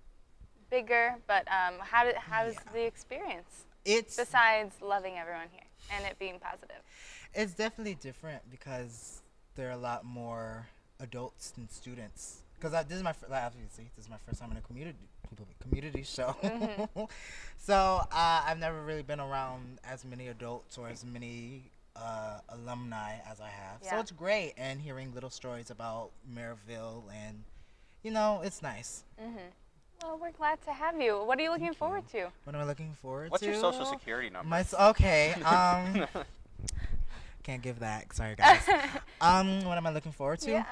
bigger, but how's the experience It's besides loving everyone here and it being positive? It's definitely different because there are a lot more adults than students. Because this is my obviously this is my first time in a community show, so I've never really been around as many adults or as many alumni as I have. So Yeah. it's great, and hearing little stories about Maryville, and it's nice. Well, we're glad to have you. What are you looking forward to? What am I looking forward What's to? your social security number? Okay. Can't give that. Sorry, guys. What am I looking forward to? Yeah.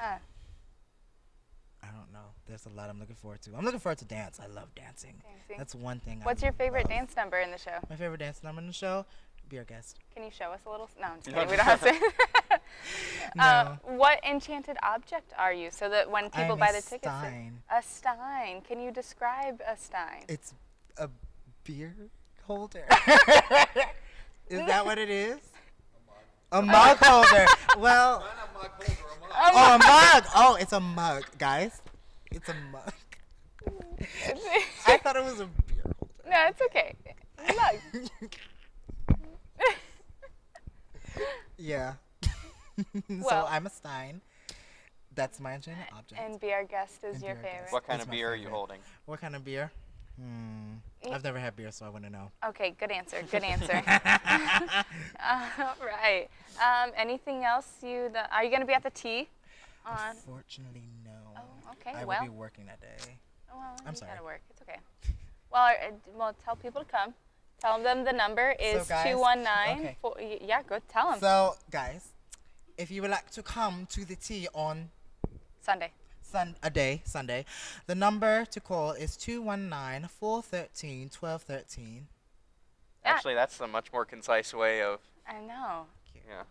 I don't know. There's a lot I'm looking forward to. I'm looking forward to dance. I love dancing. Dancing. That's one thing. What's I your favorite love. dance number in the show? My favorite dance number in the show? Be our guest. Can you show us a little? No, I'm just kidding. We don't have to. No. What enchanted object are you? So that when people I'm buy a the tickets, stein. a stein. Can you describe a stein? It's a beer holder. Is that what it is? A mug holder. Well, Not a mug holder, a mug. oh, a mug. Oh, it's a mug, guys. It's a mug. I thought it was a beer holder. No, it's okay. Look. Yeah. So Well- I'm a stein. That's my enchanted object. And be our guest is And be your our guest. favorite. What kind It's of my beer are you favorite. holding? What kind of beer? I've never had beer, so I wouldn't know. Okay, good answer. Good answer. All right. Anything else are you going to be at the tea? On. Unfortunately, no. Oh, okay. I well, will be working that day. well, I'm you sorry. gotta work. It's okay. Well, tell people to come. Tell them the number is guys, 219. okay. Yeah, go tell them. So, guys, if you would like to come to the tea on Sunday. Sunday, the number to call is 219-413-1213. Yeah. Actually, that's a much more concise way of. I know. Yeah.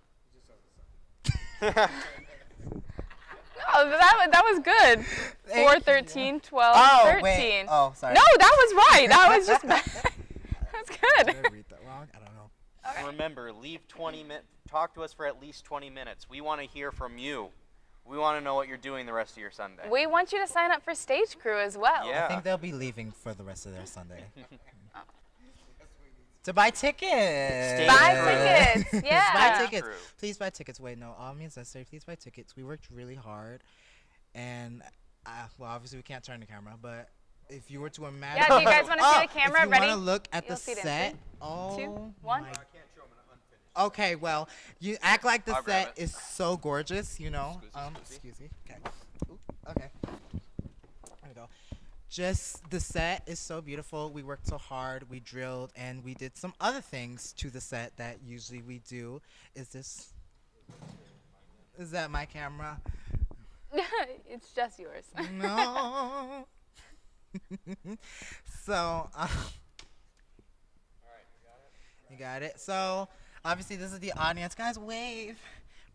Oh, that was good. 413, 12, Oh, 13. wait. Oh, sorry. No, that was right. That was just. That's good. Did I read that wrong? I don't know. And remember, leave 20 minutes. Talk to us for at least 20 minutes. We want to hear from you. We want to know what you're doing the rest of your Sunday. We want you to sign up for stage crew as well. Yeah. I think they'll be leaving for the rest of their Sunday. To buy tickets. Buy tickets. Yeah. Buy tickets. True. Please buy tickets. Wait, no, all means necessary. Please buy tickets. We worked really hard, and well, obviously we can't turn the camera, but if you were to imagine, Yeah, do you guys want to see the camera? if you Ready? want to look at You'll the see it in set, 3, oh 2, 1. my- I can't show them an unfinished. Okay, well, you act like the I'll grab set it. is so gorgeous, you know. Excuse me. Excuse me. Okay. Ooh, okay. There we go. Just the set is so beautiful. We worked so hard. We drilled, and we did some other things to the set that usually we do. Is that my camera? It's just yours. No. So, you got it. So, obviously, this is the audience. Guys, wave.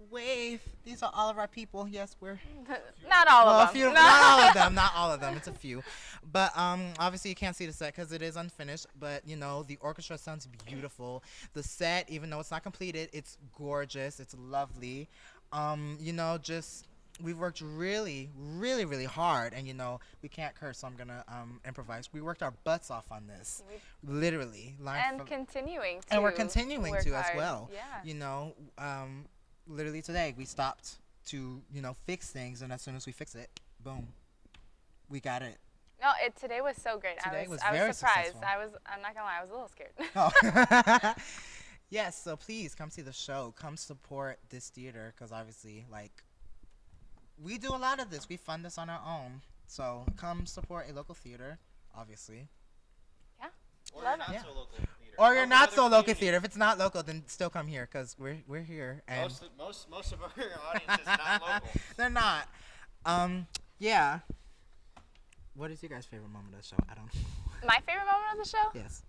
wave. These are all of our people. Yes, we're. Not all Well, of a few, them. not all of them, not all of them. It's a few, but obviously you can't see the set because it is unfinished. But you know, the orchestra sounds beautiful. The set, even though it's not completed, it's gorgeous. It's lovely. You know, just we've worked really, really, really hard, and you know, we can't curse, so I'm gonna improvise. We worked our butts off on this, literally. And continuing to. And we're continuing work to as hard. well. Yeah. You know, literally today we stopped to, you know, fix things, and as soon as we fix it, boom, we got it. No, today was so great. Today I was was very surprised. successful. I'm not gonna lie, I was a little scared. Oh. Yes, so please come see the show. Come support this theater, because obviously, like, we do a lot of this. We fund this on our own. So come support a local theater, obviously. Yeah. Or Love you're it. not so local theater. Or you're Come not to so other local communities. theater. If it's not local, then still come here, because we're here. And Most of our audience is not local. they're not. Yeah. What is your guys' favorite moment of the show? I don't know. My favorite moment of the show? Yes.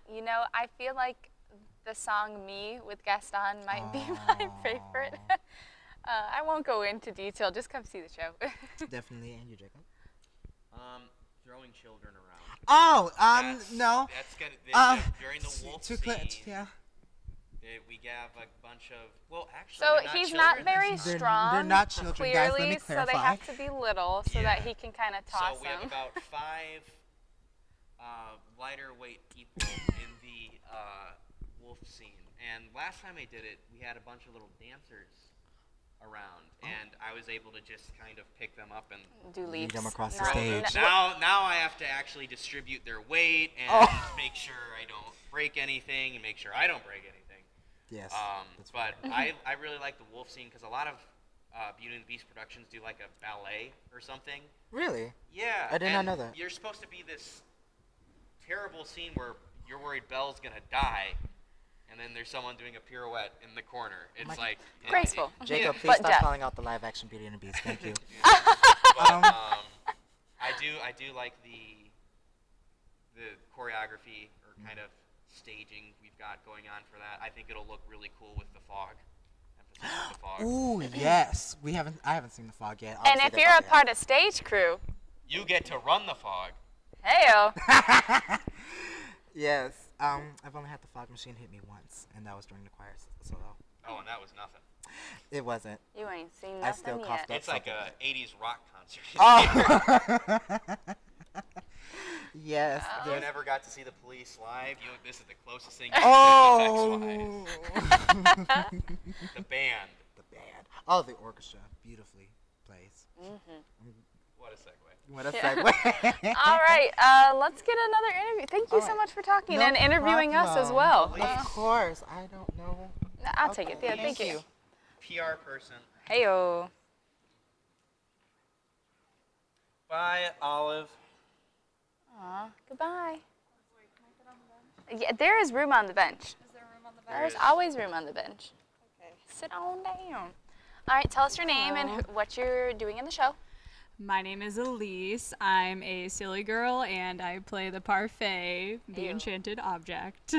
You know, I feel like the song "Me" with Gaston might be my favorite. I won't go into detail. Just come see the show. Definitely. And you, Jacob? Throwing children around. Oh, no. That's gonna during the wolf Too scene. close. Yeah. We have a bunch of actually. So they're he's children. not very They're strong. not children, guys. Clearly, Let me so they clarify. have to be little so that he can kind of toss So we have them. about 5 lighter weight people in the wolf scene. And last time I did it, we had a bunch of little dancers around, and I was able to just kind of pick them up and Do leaps. them across the No, stage. no- now I have to actually distribute their weight and make sure I don't break anything and make sure I don't break anything. Yes. But I really like the wolf scene because a lot of Beauty and the Beast productions do like a ballet or something. Really? Yeah. I did not and know that. You're supposed to be this terrible scene where you're worried Belle's gonna die, and then there's someone doing a pirouette in the corner. It's like Graceful. Jacob, yeah. please But stop death. calling out the live action Beauty and the Beast. Thank you. But I do like the choreography or kind of staging we've got going on for that. I think it'll look really cool with the fog. Emphasis on the fog. Ooh, yes. I haven't seen the fog yet. And if you're a part of stage crew, You get to run the fog. heyo. Yes. I've only had the fog machine hit me once, and that was during the choir solo. Oh, and that was nothing. It wasn't. You ain't seen I nothing still yet. coughed up It's like something. a 80s rock concert. Oh. Yes. You there's- never got to see the Police live. This is the closest thing. Oh. Effects-wise. The band. The band. Oh, the orchestra. Beautifully plays. What a segue. What a segue. All right, let's get another interview. Thank you All so right. much for talking No and interviewing us as problem. well. Of course. I don't know. I'll take it. Yeah, thank you. PR person. Heyo. Bye, Olive. Aw, goodbye. Yeah, there is room on the bench. Is there room on the There's bench? always room on the bench. Okay. Sit on down. All right, tell us your name and what you're doing in the show. My name is Elise. I'm a silly girl, and I play the parfait, the Ew. enchanted object.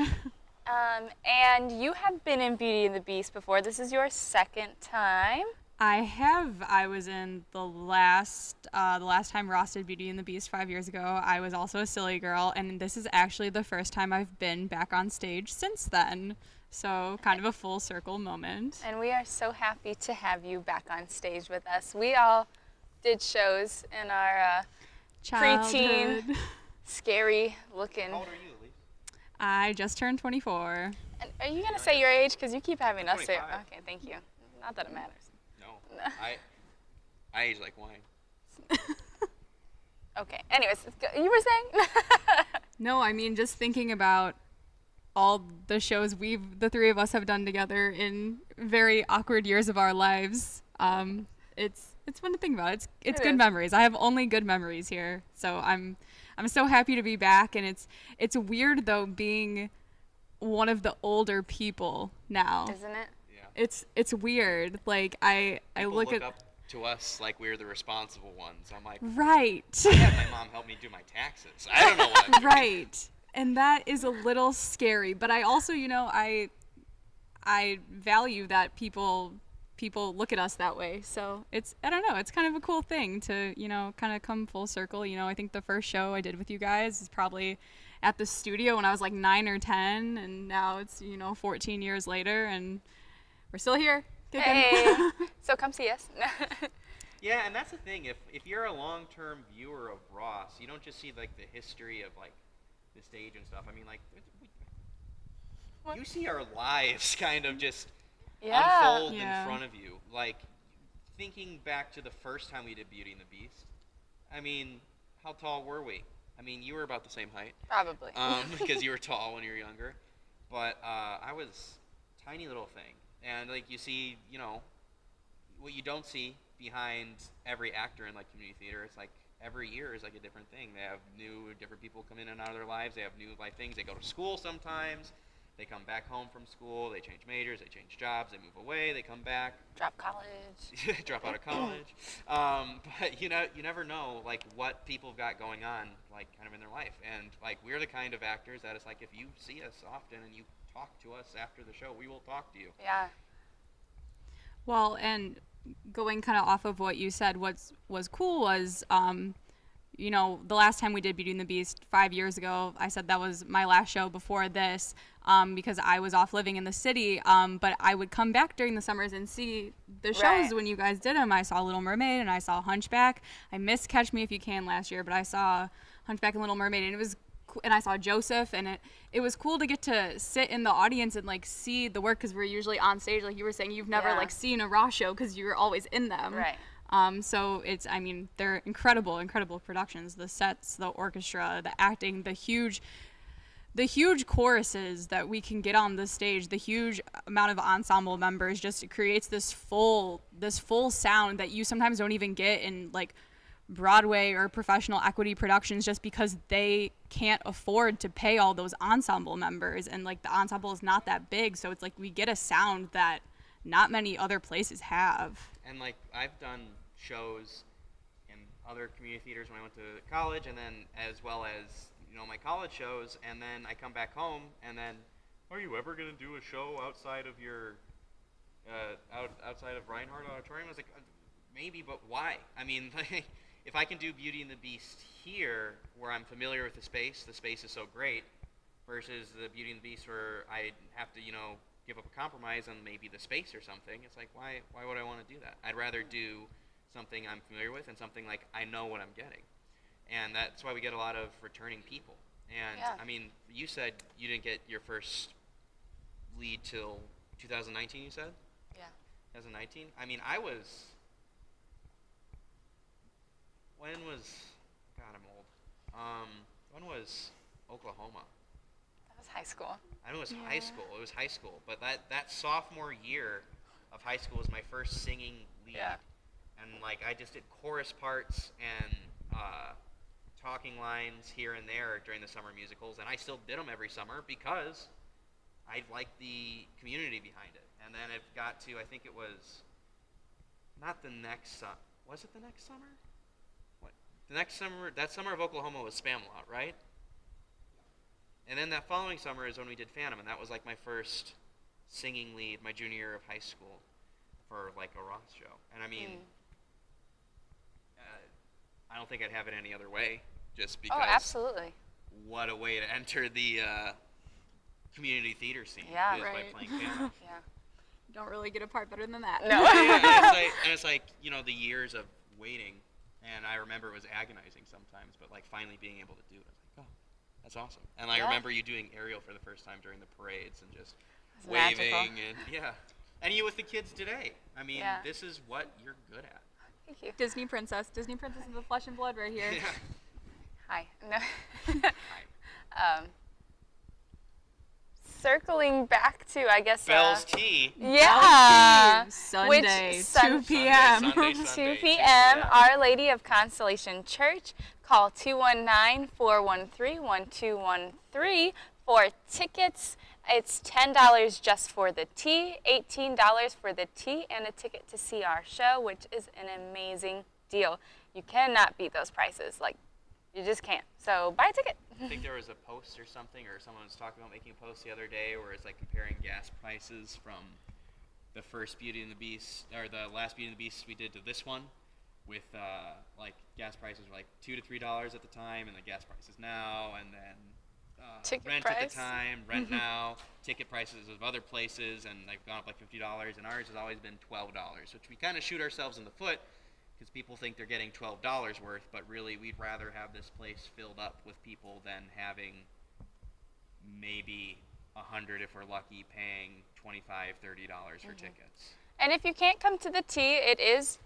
And you have been in Beauty and the Beast before. This is your second time. I have. I was in the last time Ross did Beauty and the Beast 5 years ago. I was also a silly girl, and this is actually the first time I've been back on stage since then. So kind of a full circle moment. And we are so happy to have you back on stage with us. We all did shows in our preteen, Childhood. scary looking. How old are you, Elise? I just turned 24. And are you going to say your age? Because you keep having us say 25. Okay, thank you. Not that it matters. No. I age like wine. Okay, anyways, you were saying? No, I mean, just thinking about all the shows the three of us have done together in very awkward years of our lives. It's fun to think about. It's It good is. memories. I have only good memories here, so I'm so happy to be back. And it's weird though being one of the older people now. Isn't it? Yeah. It's weird. Like I People look at up to us like we're the responsible ones. I'm like, right. I had my mom help me do my taxes. I don't know what I'm doing. Right. And that is a little scary, but I also, I value that people look at us that way. So I don't know, it's kind of a cool thing to, kind of come full circle. I think the first show I did with you guys is probably at the studio when I was like 9 or 10, and now it's, 14 years later, and we're still here. Kicking. Hey, so come see us. Yeah, and that's the thing. If you're a long-term viewer of Ross, you don't just see like the history of like the stage and stuff. I mean, like you see our lives kind of just unfold in front of you. Like thinking back to the first time we did Beauty and the Beast. I mean, how tall were we? I mean, you were about the same height. Probably. Because you were tall when you were younger. But I was a tiny little thing. And like you see, what you don't see behind every actor in like community theater, it's like every year is like a different thing. They have different people come in and out of their lives. They have new life things. They go to school sometimes. They come back home from school. They change majors. They change jobs. They move away. They come back. Drop college. Drop out of college. But you never know like what people have got going on like kind of in their life. And like we're the kind of actors that it's like if you see us often and you talk to us after the show, we will talk to you. Yeah. Well, and going kind of off of what you said, was cool was, the last time we did Beauty and the Beast 5 years ago, I said that was my last show before this, because I was off living in the city, but I would come back during the summers and see the shows when you guys did them. I saw Little Mermaid and I saw Hunchback. I missed Catch Me If You Can last year, but I saw Hunchback and Little Mermaid, and it was and I saw Joseph, and it was cool to get to sit in the audience and like see the work, because we're usually on stage, like you were saying. You've never like seen a Raw show because you're always in them, right? So they're incredible productions. The sets, the orchestra, the acting, the huge choruses that we can get on the stage, the huge amount of ensemble members, just creates this full sound that you sometimes don't even get in like Broadway or professional equity productions, just because they can't afford to pay all those ensemble members, and like the ensemble is not that big, so it's like we get a sound that not many other places have. And like I've done shows in other community theaters when I went to college, and then as well as my college shows, and then I come back home, and then are you ever going to do a show outside of your outside of Reinhardt Auditorium? I was like, maybe, but why? I mean, like, if I can do Beauty and the Beast here, where I'm familiar with the space is so great, versus the Beauty and the Beast where I have to, give up a compromise on maybe the space or something. It's like, why would I want to do that? I'd rather do something I'm familiar with and something like I know what I'm getting. And that's why we get a lot of returning people. And, I mean, you said you didn't get your first lead till 2019, you said? Yeah. 2019? I mean, God, I'm old. When was Oklahoma? That was high school. I know it was high school. It was high school. But that sophomore year of high school was my first singing lead. Yeah. And, like, I just did chorus parts and talking lines here and there during the summer musicals. And I still did them every summer because I liked the community behind it. And then it got to, I think it was not the next summer. Was it the next summer? The next summer, that summer of Oklahoma was Spamalot, right? And then that following summer is when we did Phantom, and that was like my first singing lead, my junior year of high school, for like a Ross show. And I mean, I don't think I'd have it any other way, just because. Oh, absolutely. What a way to enter the community theater scene is by playing Phantom. Yeah. You don't really get a part better than that. No. and it's like the years of waiting. And I remember it was agonizing sometimes, but like finally being able to do it, I was like, oh, that's awesome. And I remember you doing aerial for the first time during the parades and just waving magical. And you with the kids today. I mean, this is what you're good at. Thank you. Disney princess is the flesh and blood right here. Yeah. Hi. No. Circling back to, I guess, Bell's Tea. Yeah. Sunday, 2 p.m. Sunday, 2 p.m. Our Lady of Consolation Church. Call 219-413-1213 for tickets. It's $10 just for the tea, $18 for the tea, and a ticket to see our show, which is an amazing deal. You cannot beat those prices. Like, You just can't. So buy a ticket. I think there was a post or something, or someone was talking about making a post the other day where it's like comparing gas prices from the first Beauty and the Beast, or the last Beauty and the Beast we did to this one, with like gas prices were like $2 to $3 at the time, and the gas prices now, and then Ticket rent price. at the time, rent now, ticket prices of other places, and they've gone up like $50, and ours has always been $12, which we kind of shoot ourselves in the foot because people think they're getting $12 worth, but really we'd rather have this place filled up with people than having maybe 100 if we're lucky, paying $25, $30 for tickets. And if you can't come to the tea, it is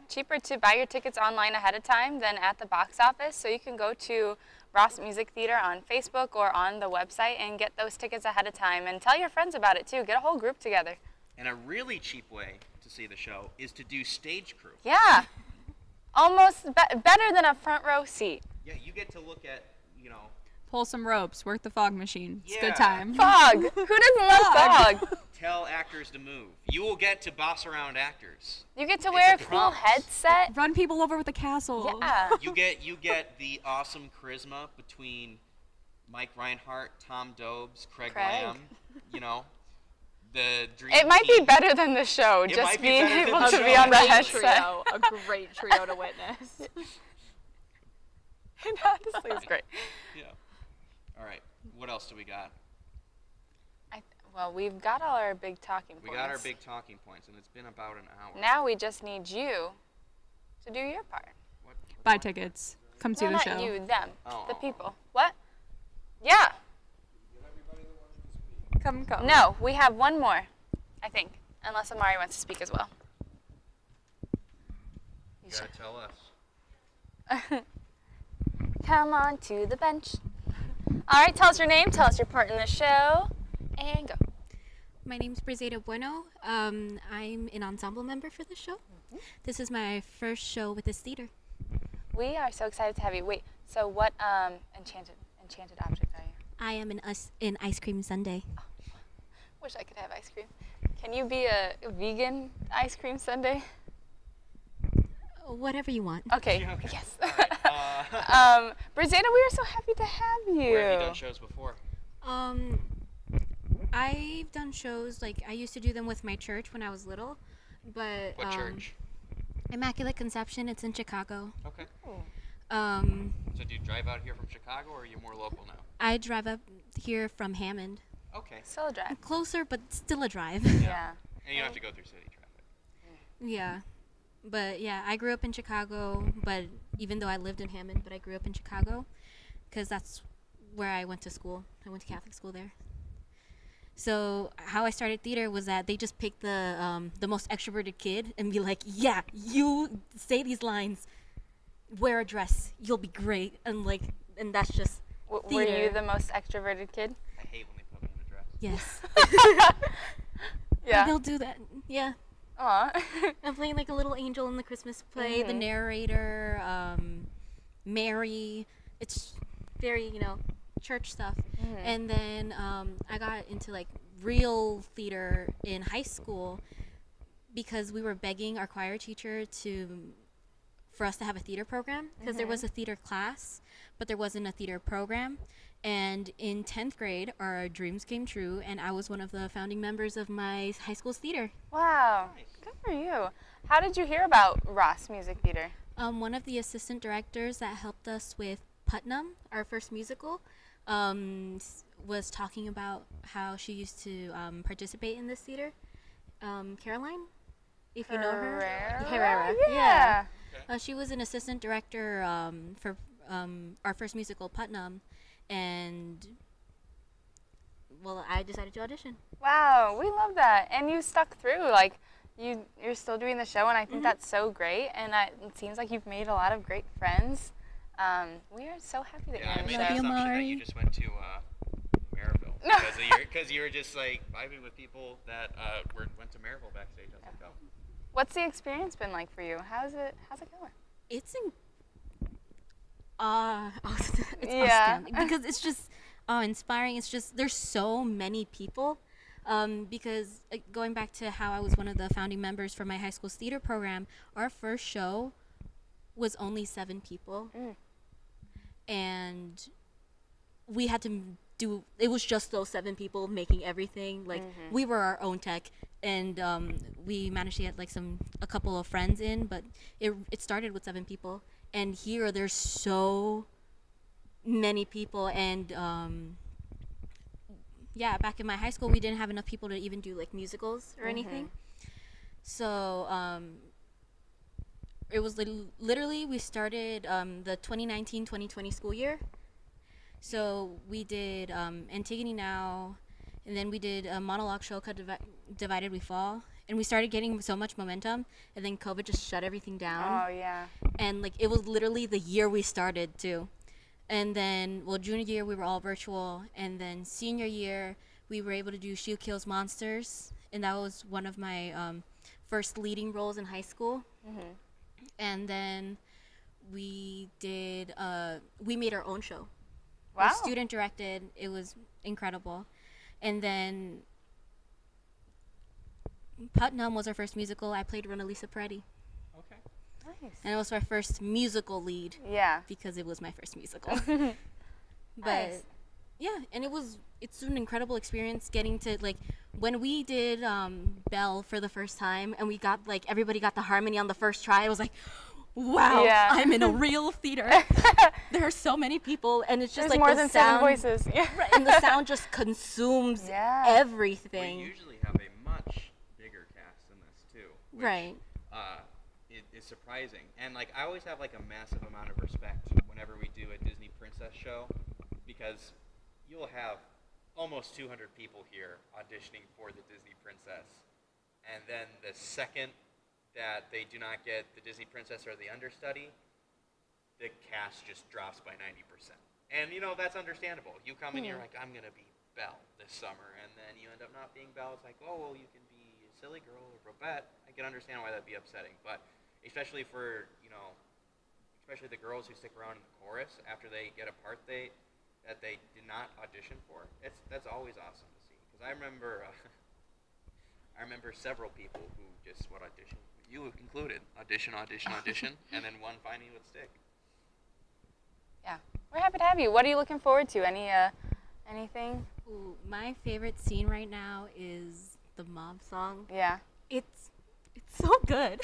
cheaper to buy your tickets online ahead of time than at the box office. So you can go to Ross Music Theater on Facebook or on the website and get those tickets ahead of time. And tell your friends about it too. Get a whole group together. And a really cheap way to see the show is to do stage crew. Yeah. Almost better than a front row seat. Yeah, you get to look at, you know, Pull some ropes, work the fog machine. It's a Yeah. good time. Fog. Who doesn't love fog? tell actors to move. You will get to boss around actors. You get to wear a It's a cool promise. headset. Run people over with a castle. Yeah. You get the awesome charisma between Mike Reinhardt, Tom Dobes, Craig Craig. Lamb, you know. The dream It might be team. better than the show, It just might be being better than able the to show. be on the Great headset. trio, a great trio to witness. It honestly is great. Yeah. All right. What else do we got? Well, we've got all our big talking points. We got our big talking points, and it's been about an hour. Now we just need you to do your part. What? Buy tickets. Come see Well, the not show. you, them, Oh. the people. What? Yeah. Come. No, we have one more, I think, unless Amari wants to speak as well. You gotta tell us. Come on to the bench. All right, tell us your name, tell us your part in the show, and go. My name's Brizida Bueno. I'm an ensemble member for the show. This is my first show with this theater. We are so excited to have you. Wait, so what enchanted object are you? I am an ice cream sundae. Wish I could have ice cream. Can you be a vegan ice cream sundae? Whatever you want. Okay, Yeah, okay. yes. All right. Brizida, we are so happy to have you. Where have you done shows before? I've done shows, like, I used to do them with my church when I was little, but What church? Immaculate Conception, it's in Chicago. Okay. So do you drive out here from Chicago, or are you more local now? I drive up here from Hammond. Okay. Still a drive. Closer, but still a drive. Yeah. And you don't have to go through city traffic. Yeah. But yeah, I grew up in Chicago, but even though I lived in Hammond, but I grew up in Chicago because that's where I went to school. I went to Catholic school there. So how I started theater was that they just picked the most extroverted kid and be like, yeah, you say these lines, wear a dress, you'll be great. And that's just Were theater. you the most extroverted kid? I hate when they put me in a dress. Yes. Yeah. They'll do that. Yeah. Aw. I'm playing like a little angel in the Christmas play, the narrator, Mary. It's very, church stuff. And then I got into like real theater in high school because we were begging our choir teacher for us to have a theater program because there was a theater class, but there wasn't a theater program. And in 10th grade, our dreams came true, and I was one of the founding members of my high school's theater. Wow. Good for you. How did you hear about Ross Music Theater? One of the assistant directors that helped us with Putnam, our first musical, was talking about how she used to participate in this theater. Caroline, if you know her. Herrera. Yeah. She was an assistant director for our first musical, Putnam, and well, I decided to audition. Wow, we love that. And you stuck through. Like, you're still doing the show, and I think that's so great. And it seems like you've made a lot of great friends. We are so happy that Yeah, I you're made on the the show. assumption that Amari. you just went to Maryville because you were just like vibing with people that went to Maryville backstage. I was like, oh. What's the experience been like for you? How's it going? It's it's Yeah. astounding because it's just inspiring. It's just there's so many people. Because going back to how I was one of the founding members for my high school's theater program, our first show was only 7 people. and we had to do. It was just those 7 people making everything. Like we were our own tech, and we managed to get like a couple of friends in, but it started with 7 people, and here there's so many people, and yeah, back in my high school we didn't have enough people to even do like musicals or anything. So it was literally we started the 2019-2020 school year. So we did Antigone Now, and then we did a monologue show called Divided We Fall, and we started getting so much momentum, and then COVID just shut everything down. Oh, yeah. And like it was literally the year we started too. And then, well, junior year we were all virtual, and then senior year we were able to do She Who Kills Monsters, and that was one of my first leading roles in high school. And then we did we made our own show. Wow. We're student directed. It was incredible. And then Putnam was our first musical. I played Elisa Peretti. Okay. Nice. And it was my first musical lead. Yeah. Because it was my first musical. But Nice. yeah, and it's an incredible experience getting to like when we did Belle for the first time, and we got like everybody got the harmony on the first try. I was like, wow, Yeah. I'm in a real theater. There are so many people, and it's just There's like more the than sound, 7 voices. Yeah. right, and the sound just consumes Yeah. everything. We usually have a much bigger cast than this too, which, Right. It is surprising. And like I always have like a massive amount of respect whenever we do a Disney princess show, because you'll have almost 200 people here auditioning for the Disney princess, and then the second that they do not get the Disney princess or the understudy, the cast just drops by 90%. And you know, that's understandable. You come in, you're like, I'm going to be Belle this summer, and then you end up not being Belle. It's like, oh, well, you can be a silly girl or Babette. I can understand why that'd be upsetting, but especially for, you know, especially the girls who stick around in the chorus after they get a part that they did not audition for, that's always awesome to see. Because I remember several people who just would audition, you included, audition, and then one finally would stick. Yeah. We're happy to have you. What are you looking forward to? Anything? Ooh, my favorite scene right now is the mom song. Yeah. It's so good.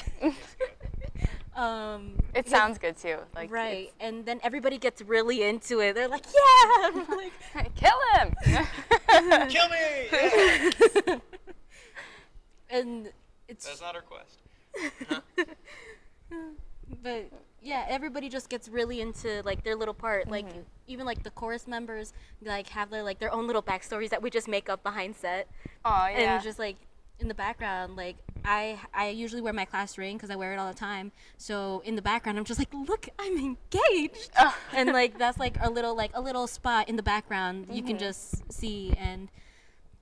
It sounds good too. Like Right, and then everybody gets really into it. They're like, yeah! I'm like, kill him! Kill me! and it's That's not our quest. but yeah, everybody just gets really into like their little part. Like even like the chorus members like have their own little backstories that we just make up behind set. Oh yeah. And just like in the background, like I usually wear my class ring because I wear it all the time. So in the background, I'm just like, look, I'm engaged, and like that's like a little spot in the background you can just see, and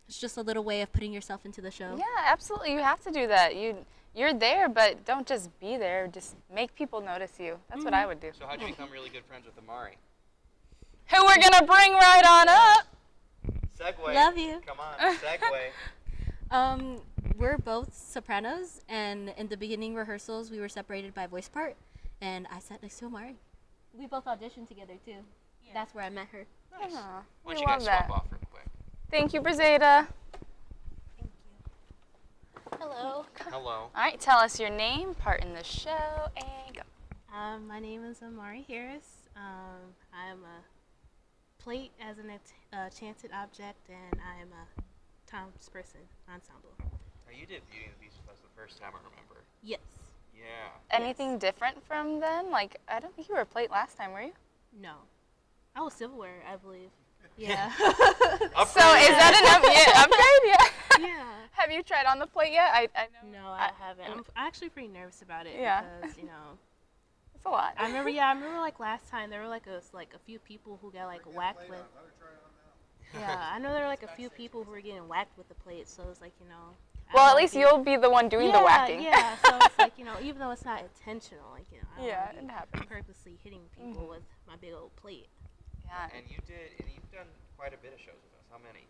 it's just a little way of putting yourself into the show. Yeah, absolutely. You have to do that. You're there, but don't just be there. Just make people notice you. That's what I would do. So how'd you become really good friends with Amari? Who we're gonna bring right on up. Segue. Love you. Come on, segue. We're both sopranos, and in the beginning rehearsals, we were separated by voice part, and I sat next to Amari. We both auditioned together too. Yeah. That's where I met her. Nice. Aw, Why we don't you guys love swap that. off real quick? Thank you, Brizida. Hello. Hello. All right, tell us your name, part in the show, and go. My name is Amari Harris. I am a plate as an enchanted object, and I am a Tom's person ensemble. Now you did Beauty and the Beast with us the first time I remember. Yes. Yeah. Anything different from then? Like, I don't think you were a plate last time, were you? No. I was silverware, I believe. Yeah. So is that an upgrade? Yeah. Yeah. Have you tried on the plate yet? I know. No, I haven't. I'm actually pretty nervous about it Yeah. because, you know, It's a lot. I remember like last time there were like a few people who got like whacked with. Yeah, I know there were like a few people who were getting whacked with the plate, so it's like, you know. I Well, don't at wanna least be- you'll be the one doing the whacking. Yeah, so it's like, you know, even though it's not intentional, like, you know, I don't Yeah, wanna it be happens. purposely hitting people with my big old plate. Yeah. And you've done quite a bit of shows with us. How many?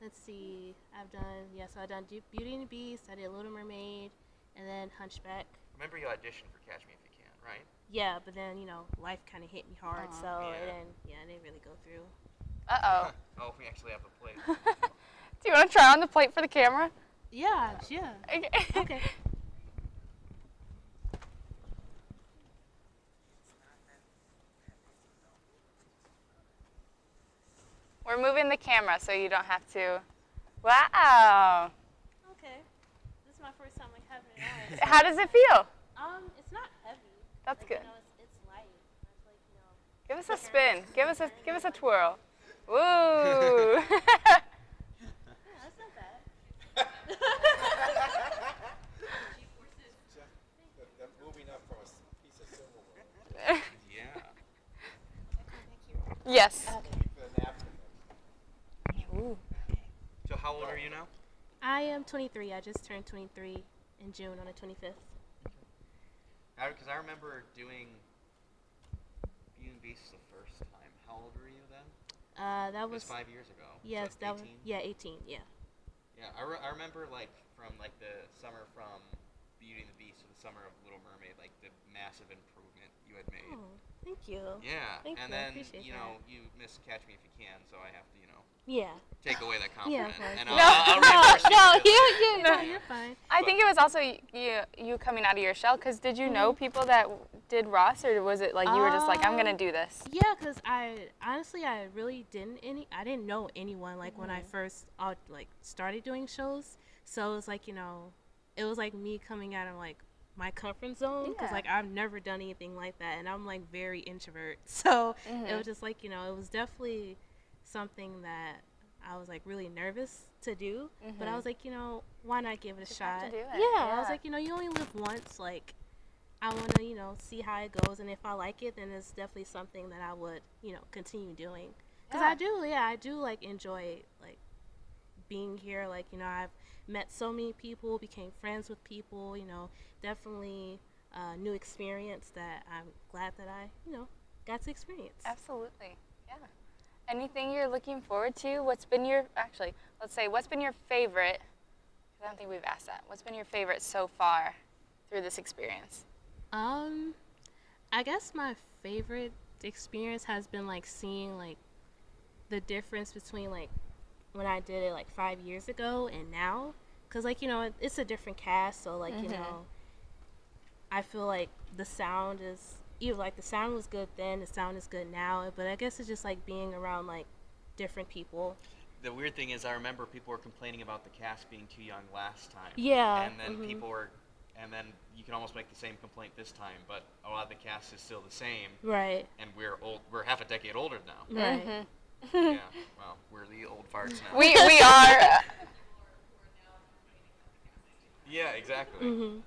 Let's see. I've done Beauty and the Beast. I did Little Mermaid, and then Hunchback. Remember you auditioned for Catch Me If You Can, right? yeah, but then life kind of hit me hard, so Yeah. I didn't really go through. Uh-oh. Oh, we actually have a plate. Do you want to try on the plate for the camera? Yeah. Okay. Okay. We're moving the camera so you don't have to. Wow. Okay. This is my first time having it on. How does it feel? It's not heavy. That's good. It's light. It's Give us a spin. Give us a twirl. Woo. That's not bad. They're moving up from a piece of silverware. Yeah. Yes. So how old are you now? I am 23. I just turned 23 in June on the 25th. Because I remember doing Beauty and the Beast the first time. How old were you then? That It was was 5 years ago. Yes, So that was 18? 18. Yeah. Yeah, I remember from the summer from Beauty and the Beast to the summer of Little Mermaid, like the massive improvement you had made. Oh, thank you. Yeah, Thank and you. I then appreciate you that. you miss Catch Me If You Can, so I have to Yeah. take away that Yeah, compliment. of course. And No, I'll reinforce you. No, you're fine. I think it was also you coming out of your shell, because did you know people that did Ross, or was it like you were just like, I'm going to do this? Yeah, because I really I didn't know anyone when I first started doing shows. So it was it was like me coming out of my comfort zone, because Yeah. I've never done anything like that, and I'm very introvert. So it was just it was definitely something that I was really nervous to do, but I was why not give it a Just shot? have to do it. Yeah, I was Yeah. you only live once, I want to, see how it goes, and if I like it, then it's definitely something that I would, continue doing. Because Yeah. I do enjoy being here. I've met so many people, became friends with people. Definitely a new experience that I'm glad that I, got to experience. Absolutely. Yeah. Anything you're looking forward to? What's been your favorite? 'Cause I don't think we've asked that. What's been your favorite so far through this experience? I guess my favorite experience has been seeing the difference between when I did it 5 years ago and now, because it's a different cast, so I feel the sound is either the sound was good then, the sound is good now, but I guess it's just being around different people. The weird thing is, I remember people were complaining about the cast being too young last time. Yeah. And then and then you can almost make the same complaint this time, but a lot of the cast is still the same. Right. And we're old. We're half a decade older now. Right. Yeah. Well, we're the old farts now. We are. Yeah, exactly. A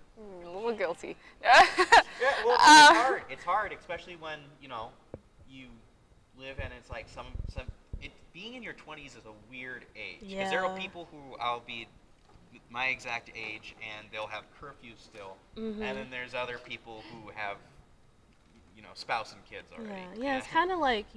little guilty. Yeah, well, it's hard. It's hard, especially when you live and it's being in your 20s is a weird age, because there are Yeah. people who I'll be my exact age and they'll have curfews still, and then there's other people who have spouse and kids already. Yeah, it's kind of it's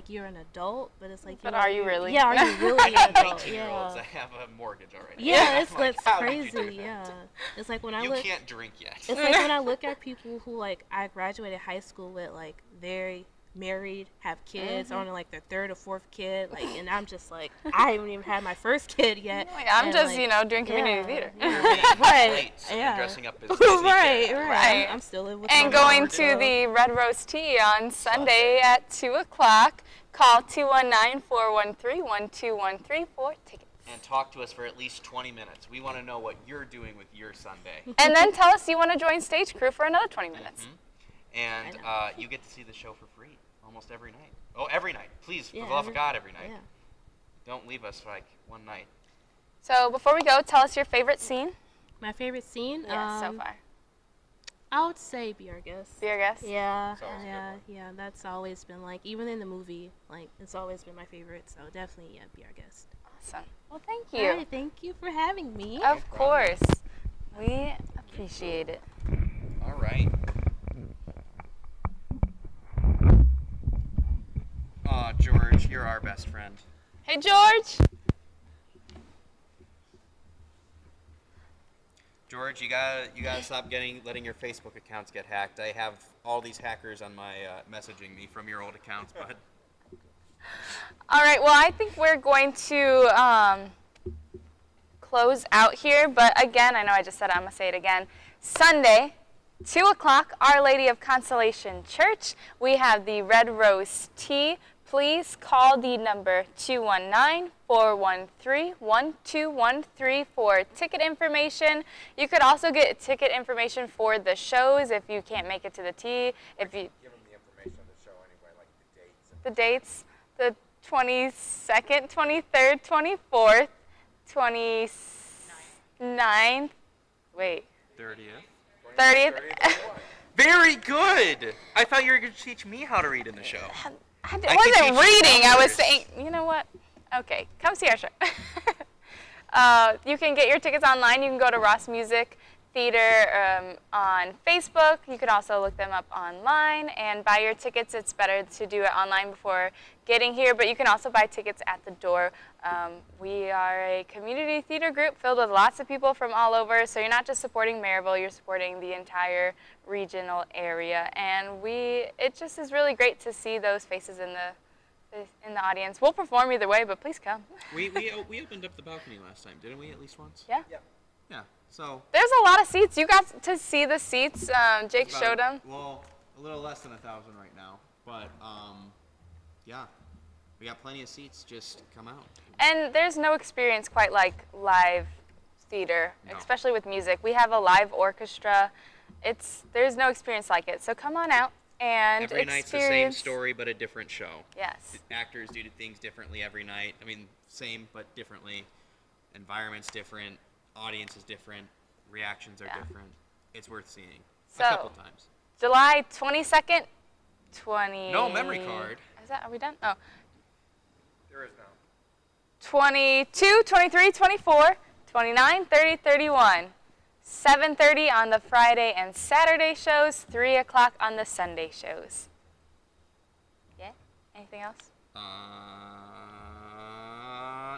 you're an adult, but it's But are you really? Yeah, are you really I an got adult? 19-year-olds Yeah. that have a mortgage already. Yeah, it's Like, it's how did you do crazy. that? Yeah, it's when I You look. can't drink yet. It's when I look at people who I graduated high school with very married, have kids, on their third or fourth kid, and I'm just I haven't even had my first kid yet. I'm and, just doing community theater. Yeah, right. And Yeah. dressing up as Disney right, characters. Right. I'm still in with And my going mom, to so. the Red Rose Tea on Sunday at 2 o'clock. Call 219-413-1213 for tickets. And talk to us for at least 20 minutes. We want to know what you're doing with your Sunday. And then tell us you want to join stage crew for another 20 minutes. And you get to see the show for free almost every night. Oh, every night. Please, for Yeah, the love of God, every night. Yeah. Don't leave us for one night. So before we go, tell us your favorite scene. My favorite scene? So far. I would say Be Our Guest. Be Our Guest? Yeah, It's always a good one. yeah. That's always been even in the movie, it's always been my favorite. So definitely, Be Our Guest. Awesome. Well, thank you. All right, thank you for having me. Of course. We appreciate it. All right. George, you're our best friend. Hey, George. George, you gotta stop letting your Facebook accounts get hacked. I have all these hackers on my messaging me from your old accounts, bud. All right, well, I think we're going to close out here. But again, I know I just said it, I'm going to say it again. Sunday, 2 o'clock, Our Lady of Consolation Church. We have the Red Rose Tea. Please call the number 219-413-1213 for ticket information. You could also get ticket information for the shows if you can't make it to the tea. If you Give them the information of the show anyway, like the dates. the dates, the 22nd, 23rd, 24th, 29th, wait, 30th. 30th. Very good. I thought you were going to teach me how to read in the show. I can wasn't teach you reading. I was numbers. saying, you know what? Okay, come see our show. You can get your tickets online. You can go to Ross Music Theater on Facebook. You could also look them up online and buy your tickets. It's better to do it online before getting here, but you can also buy tickets at the door. We are a community theater group filled with lots of people from all over, so you're not just supporting Maryville, you're supporting the entire regional area. And it just is really great to see those faces in the audience. We'll perform either way, but please come. We opened up the balcony last time, didn't we, at least once? Yeah. Yeah, so. There's a lot of seats. You got to see the seats. Jake About- showed them. Well, a little less than 1,000 right now, but yeah, we got plenty of seats. Just come out. And there's no experience quite like live theater, No. especially with music. We have a live orchestra. There's no experience like it. So come on out and Every night's the same story, but a different show. Yes. The actors do things differently every night. I mean, same but differently. Environment's different. Audience is different. Reactions are different. It's worth seeing a couple times. July 22nd, No memory card. Are we done? Oh. There is now. 22, 23, 24, 29, 30, 31. 7:30 on the Friday and Saturday shows, 3 o'clock on the Sunday shows. Yeah? Anything else?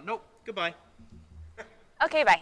Nope. Goodbye. Okay, bye.